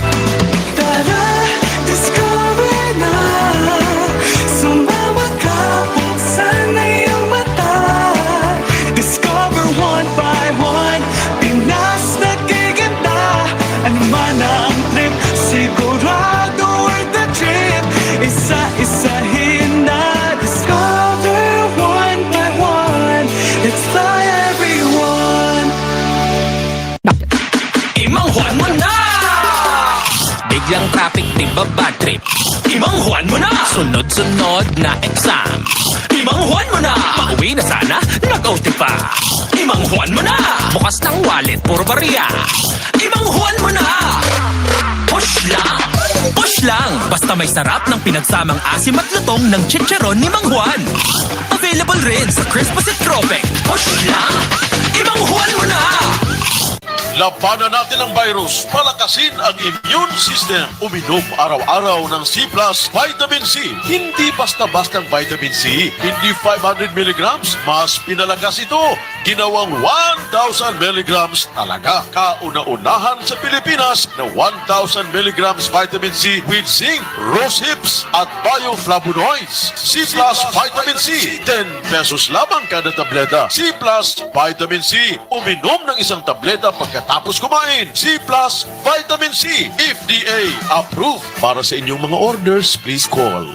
Q: Isa-isahin na discover one by one. Let's fly everyone. Imang Juan mo na! Biglang traffic, di ba bad trip? Imang Juan mo na! Sunod-sunod na exam. Imang Juan mo na! Pauwi na sana, nag-OT pa. Imang Juan mo na! Bukas ng wallet, puro barya. Imang Juan mo na! Push lang! Push lang! Basta may sarap ng pinagsamang asim at lutong ng chicharon ni Mang Juan. Available rin sa Crispus at Tropec. Push lang! Imang Juan mo na!
H: Labanan natin ang virus, palakasin ang immune system. Uminom araw-araw ng C Plus Vitamin C. Hindi basta-bastang vitamin C. Hindi 500 milligrams, mas pinalagas ito. Ginawang 1,000 milligrams talaga. Kauna-unahan sa Pilipinas na 1,000 milligrams vitamin C with zinc, rose hips at bioflavonoids. C Plus Vitamin C. 10 pesos lamang kada tableta. C Plus Vitamin C. Uminom ng isang tableta pagkatapos kumain. C Plus Vitamin C. FDA approved. Para sa inyong mga orders, please call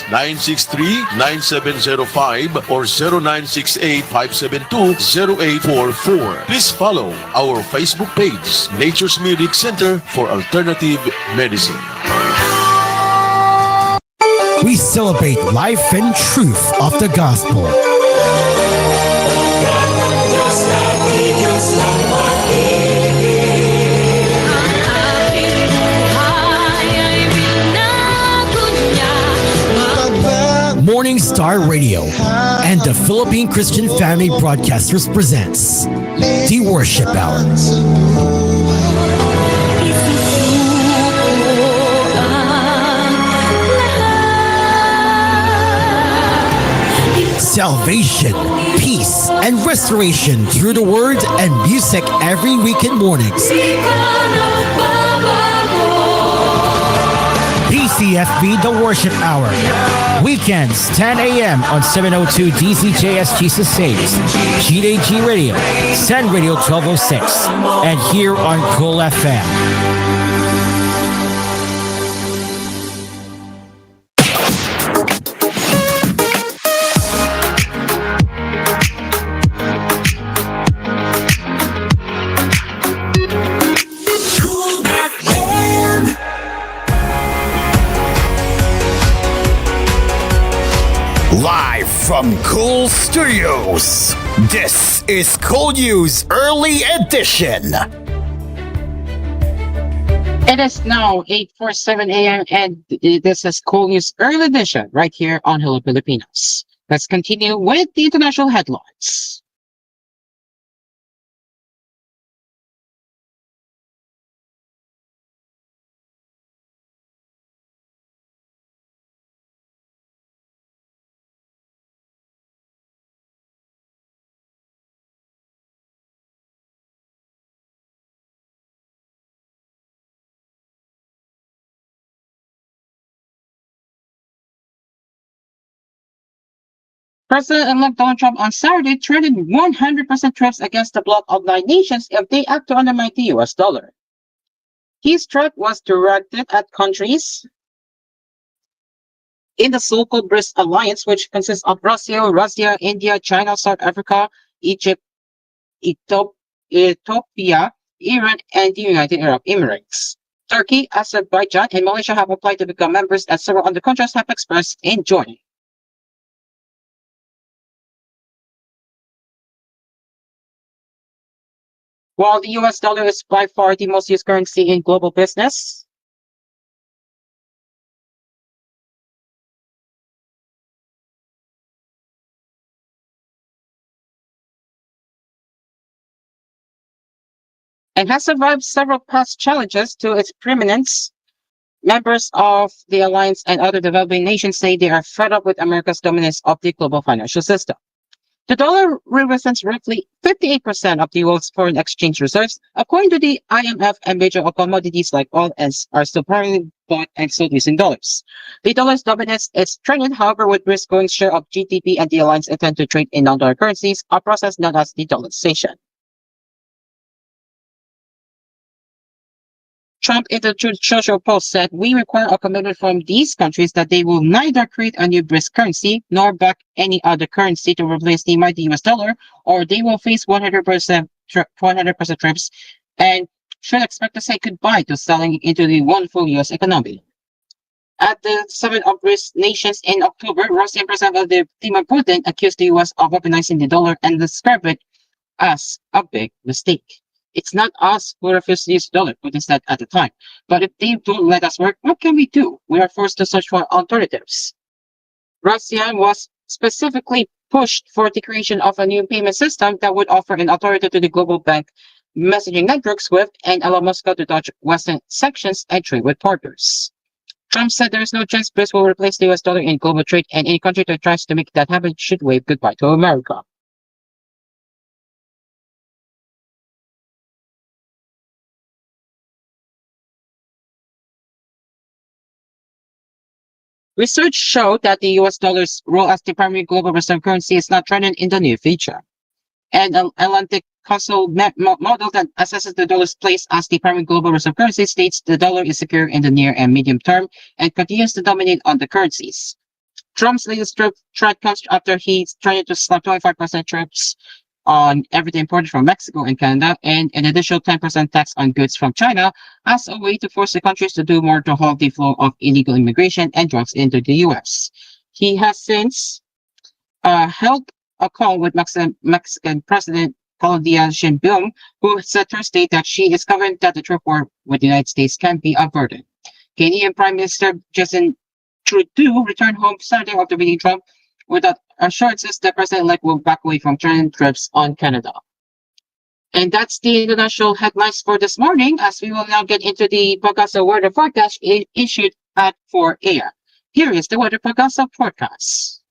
H: 0966-963-9705 or 0968-572-0844. Please follow our Facebook page, Nature's Medic Center for Alternative Medicine.
A: We celebrate life and truth of the gospel. Morning Star Radio and the Philippine Christian Family Broadcasters presents the Worship Hour. Salvation, peace, and restoration through the word and music every weekend mornings. PCFB The Worship Hour. Weekends, 10 a.m. on 702 DZJS Jesus Saves, GDG Radio, Send Radio 1206, and here on koolFM.
J: Live from Kool Studios, this is koolNews Early Edition.
B: It is now 8:47 a.m. and this is koolNews Early Edition right here on Hello Pilipinas. Let's continue with the international headlines. President-elect Donald Trump on Saturday threatened 100% tariffs against the bloc of 9 nations if they act to undermine the US dollar. His threat was directed at countries in the so-called BRICS alliance, which consists of Russia, India, China, South Africa, Egypt, Ethiopia, Iran, and the United Arab Emirates. Turkey, Azerbaijan, and Malaysia have applied to become members, and several other countries have expressed in joining. While the US dollar is by far the most used currency in global business, and has survived several past challenges to its preeminence, members of the alliance and other developing nations say they are fed up with America's dominance of the global financial system. The dollar represents roughly 58% of the world's foreign exchange reserves, according to the IMF, and major commodities like oil are still primarily bought and sold using dollars. The dollar's dominance is threatened, however, with risk growing share of GDP, and the alliance intend to trade in non-dollar currencies, a process known as the dollarization. Trump, in the Truth Social Post, said, "We require a commitment from these countries that they will neither create a new BRICS currency nor back any other currency to replace the mighty US dollar, or they will face 100% trips and should expect to say goodbye to selling into the wonderful US economy." At the Summit of BRICS nations in October, Russian President Vladimir Putin accused the US of weaponizing the dollar and described it as a big mistake. "It's not us who refuse to use the dollar," Putin said at the time. "But if they don't let us work, what can we do? We are forced to search for alternatives." Russia was specifically pushed for the creation of a new payment system that would offer an authority to the global bank messaging network SWIFT and allow Moscow to dodge Western sanctions and trade with partners. Trump said there is no chance BRICS will replace the US dollar in global trade, and any country that tries to make that happen should wave goodbye to America. Research showed that the US dollar's role as the primary global reserve currency is not threatened in the near future. And an Atlantic Council model that assesses the dollar's place as the primary global reserve currency states the dollar is secure in the near and medium term and continues to dominate on the currencies. Trump's latest threat comes after he tried to slap 25% tariffs on everything imported from Mexico and Canada, and an additional 10% tax on goods from China as a way to force the countries to do more to halt the flow of illegal immigration and drugs into the US. He has since held a call with Mexican President Claudia Sheinbaum, who said Thursday that she is confident that the trade war with the United States can be averted. Canadian Prime Minister Justin Trudeau returned home Saturday after meeting Trump without assurances that President-elect will back away from China trips on Canada. And that's the international headlines for this morning, as we will now get into the Pagasa weather forecast issued at 4 a.m. Here is the weather Pagasa forecast.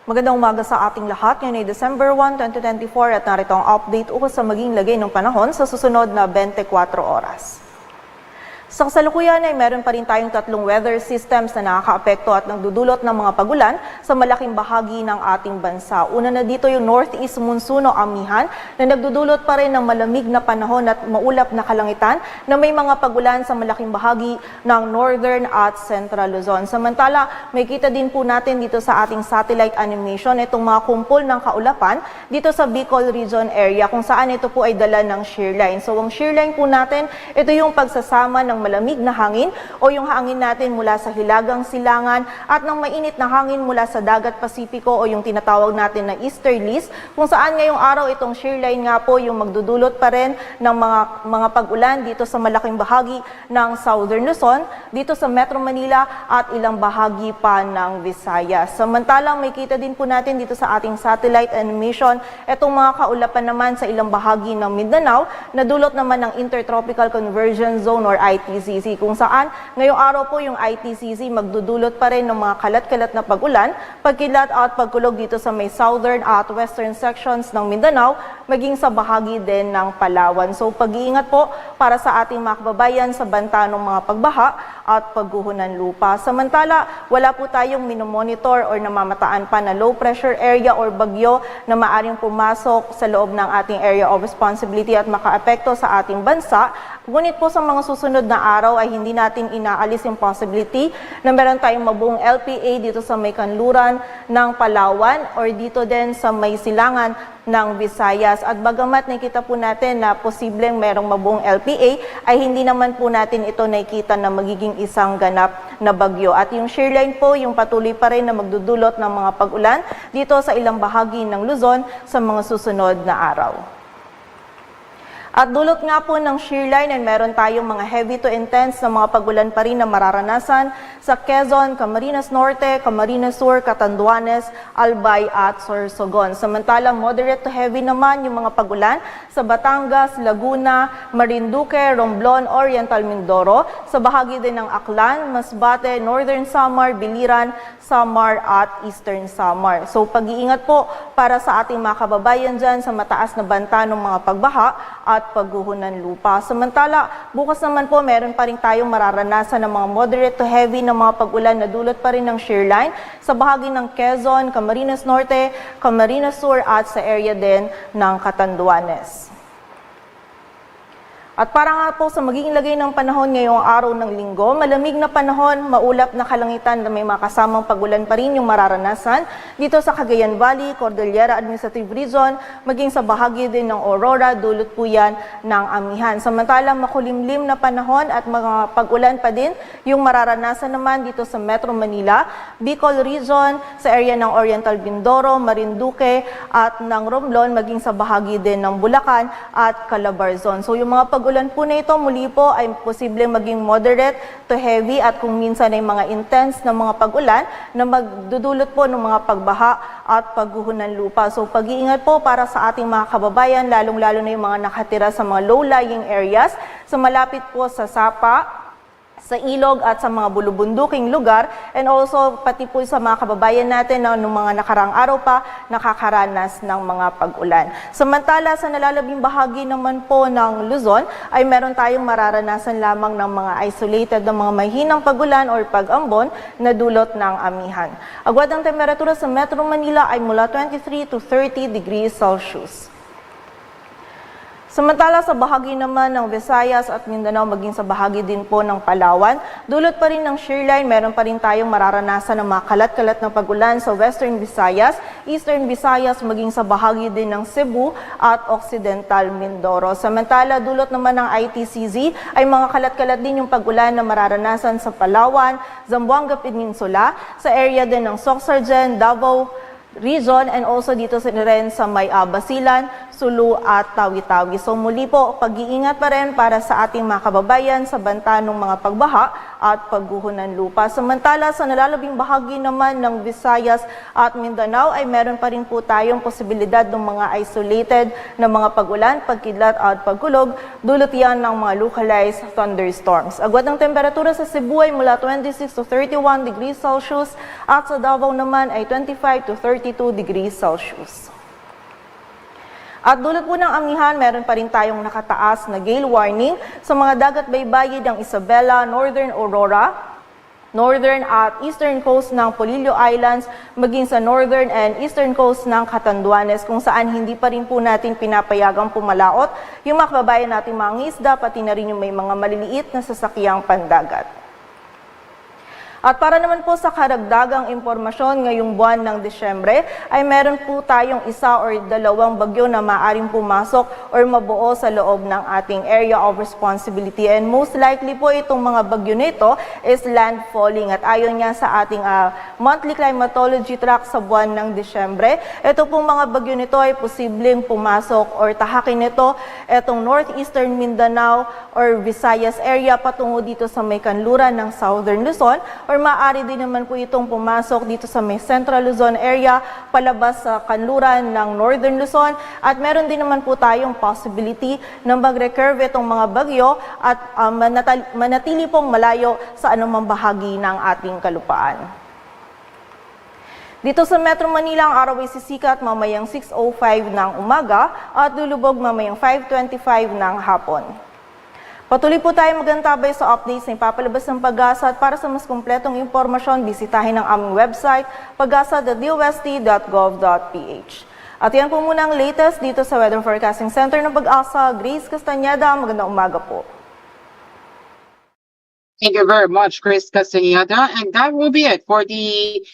E: Magandang umaga sa ating lahat. Ngayon ay December 1, 2024 at narito ang update ukol sa maging lagay ng panahon sa susunod na 24 oras. Sa kasalukuyan ay meron pa rin tayong tatlong weather systems na nakakaapekto at nagdudulot ng mga pagulan sa malaking bahagi ng ating bansa. Una na dito yung northeast monsoon o amihan na nagdudulot pa rin ng malamig na panahon at maulap na kalangitan na may mga pagulan sa malaking bahagi ng northern at central Luzon. Samantala, may kita din po natin dito sa ating satellite animation itong mga kumpol ng kaulapan dito sa Bicol region area kung saan ito po ay dala ng shear line. So ang shear line po natin, ito yung pagsasama ng malamig na hangin o yung hangin natin mula sa hilagang silangan at ng mainit na hangin mula sa dagat Pasipiko o yung tinatawag natin na easterlies kung saan ngayong araw itong shear line nga po yung magdudulot pa rin ng mga pag-ulan dito sa malaking bahagi ng Southern Luzon, dito sa Metro Manila at ilang bahagi pa ng Visayas. Samantalang may kita din po natin dito sa ating satellite animation itong mga kaulapan naman sa ilang bahagi ng Mindanao na dulot naman ng Intertropical Convergence Zone or ITCZ kung saan ngayong araw po yung ITCZ magdudulot pa rin ng mga kalat-kalat na pag-ulan, pagkilat at pagkulog dito sa may southern at western sections ng Mindanao, maging sa bahagi din ng Palawan. So pag-iingat po para sa ating mga kababayan sa banta ng mga pagbaha at pagguho ng lupa. Samantala, wala po tayong minomonitor or namamataan pa na low pressure area or bagyo na maaring pumasok sa loob ng ating area of responsibility at makaapekto sa ating bansa. Ngunit po sa mga susunod na araw ay hindi natin inaalis yung possibility na meron tayong mabuong LPA dito sa may kanluran ng Palawan or dito din sa may silangan ng Visayas. At bagamat nakita po natin na posibleng merong mabuong LPA, ay hindi naman po natin ito nakikita na magiging isang ganap na bagyo. At yung shear line po, yung patuloy pa rin na magdudulot ng mga pag-ulan dito sa ilang bahagi ng Luzon sa mga susunod na araw. At dulot nga po ng shear line ay meron tayong mga heavy to intense na mga pagulan pa rin na mararanasan sa Quezon, Camarines Norte, Camarines Sur, Catanduanes, Albay at Sorsogon. Samantalang moderate to heavy naman yung mga pagulan sa Batangas, Laguna, Marinduque, Romblon, Oriental Mindoro, sa bahagi din ng Aklan, Masbate, Northern Samar, Biliran, Samar at Eastern Samar. So pag-iingat po para sa ating mga kababayan dyan sa mataas na banta ng mga pagbaha at pagguho ng lupa. Samantala, bukas naman po meron pa rin tayong mararanasan ng mga moderate to heavy na mga pag-ulan na dulot pa rin ng shear line sa bahagi ng Quezon, Camarines Norte, Camarines Sur at sa area din ng Catanduanes. At para nga po sa magiging lagay ng panahon ngayong araw ng linggo, malamig na panahon, maulap na kalangitan na may makasamang pagulan pa rin yung mararanasan dito sa Cagayan Valley, Cordillera Administrative Region, maging sa bahagi din ng Aurora, dulot po yan ng amihan. Samantalang makulimlim na panahon at mga pagulan pa din yung mararanasan naman dito sa Metro Manila, Bicol Region, sa area ng Oriental Mindoro, Marinduque at ng Romblon, maging sa bahagi din ng Bulacan at Calabarzon. So yung mga pagulan po na ito muli po ay posibleng maging moderate to heavy at kung minsan ay mga intense na mga pagulan na magdudulot po ng mga pagbaha at pagguho ng lupa. So pag-iingat po para sa ating mga kababayan, lalong-lalo na yung mga nakatira sa mga low-lying areas, sa malapit po sa Sapa, sa ilog at sa mga bulubunduking lugar, and also pati po sa mga kababayan natin na noong mga nakarang araw pa nakakaranas ng mga pag-ulan. Samantala sa nalalabing bahagi naman po ng Luzon ay meron tayong mararanasan lamang ng mga isolated na mga mahinang pag-ulan or pag-ambon na dulot ng amihan. Agwat ang temperatura sa Metro Manila ay mula 23 to 30 degrees Celsius. Samantala sa bahagi naman ng Visayas at Mindanao, maging sa bahagi din po ng Palawan, dulot pa rin ng shearline, meron pa rin tayong mararanasan ng mga kalat-kalat na pag-ulan sa Western Visayas, Eastern Visayas, maging sa bahagi din ng Cebu at Occidental Mindoro. Samantala, dulot naman ng ITCZ ay mga kalat-kalat din yung pag-ulan na mararanasan sa Palawan, Zamboanga Peninsula, sa area din ng Sorsogon, Davao Region, and also dito rin sa may Basilan, Sulu at Tawi-Tawi. So muli po, pag-iingat pa rin para sa ating mga kababayan sa banta ng mga pagbaha at pagguho ng lupa. Samantala sa nalalabing bahagi naman ng Visayas at Mindanao ay meron pa rin po tayong posibilidad ng mga isolated na mga pag-ulan, pagkidlat at pagkulog, dulot yan ng mga localized thunderstorms. Agwat ng temperatura sa Cebu ay mula 26 to 31 degrees Celsius at sa Davao naman ay 25 to 32 degrees Celsius. At dulot po ng amihan, meron pa rin tayong nakataas na gale warning sa mga dagat baybayin ng Isabela, Northern Aurora, northern at eastern coast ng Polillo Islands, maging sa northern and eastern coast ng Catanduanes, kung saan hindi pa rin po natin pinapayagang pumalaot yung mga kababayan nating mga isda, pati na rin yung may mga maliliit na sasakyang pandagat. At para naman po sa karagdagang impormasyon ngayong buwan ng Disyembre, ay meron po tayong isa or dalawang bagyo na maaaring pumasok or mabuo sa loob ng ating area of responsibility. And most likely po itong mga bagyo nito is landfalling. At ayon nga sa ating monthly climatology track sa buwan ng Disyembre, ito pong mga bagyo nito ay posibleng pumasok or tahakin nito itong northeastern Mindanao or Visayas area patungo dito sa may kanluran ng southern Luzon, or maaari din naman po itong pumasok dito sa may Central Luzon area, palabas sa kanluran ng Northern Luzon, at meron din naman po tayong possibility na mag-recurve itong mga bagyo at manatili pong malayo sa anumang bahagi ng ating kalupaan. Dito sa Metro Manila, ang araw ay sisikat mamayang 6:05 ng umaga at lulubog mamayang 5:25 ng hapon. Patuloy po tayo magantabay sa updates na ipapalabas ng Pag-asa, at para sa mas kumpletong impormasyon, bisitahin ang aming website, pagasa.dost.gov.ph. At yan po muna ang latest dito sa Weather Forecasting Center ng Pag-asa. Grace Castañeda, magandang umaga po.
B: Thank you very much, Chris Castañeda. And that will be it for the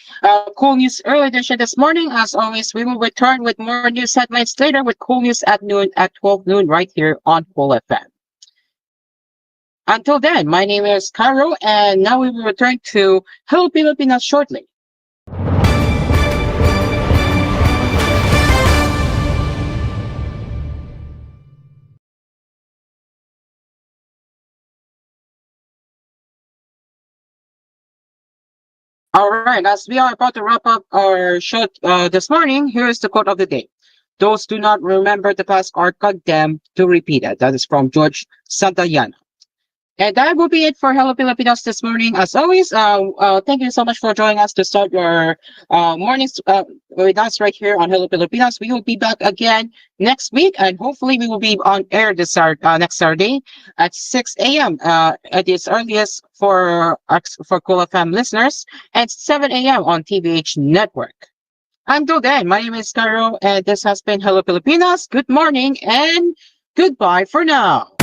B: koolNews Early Edition this morning. As always, we will return with more news headlines later with koolNews at noon, at 12 noon, right here on koolFM. Until then, my name is Cairo, and now we will return to Hello Pilipinas shortly. All right, as we are about to wrap up our show this morning, here is the quote of the day. Those do not remember the past are condemned to repeat it. That is from George Santayana. And that will be it for Hello Pilipinas this morning. As always, thank you so much for joining us to start your mornings with us right here on Hello Pilipinas. We will be back again next week, and hopefully we will be on air this next Saturday at 6 a.m. At its earliest for koolFM listeners, and 7 a.m. on TVH Network. Until then, my name is Cairo, and this has been Hello Pilipinas. Good morning and goodbye for now.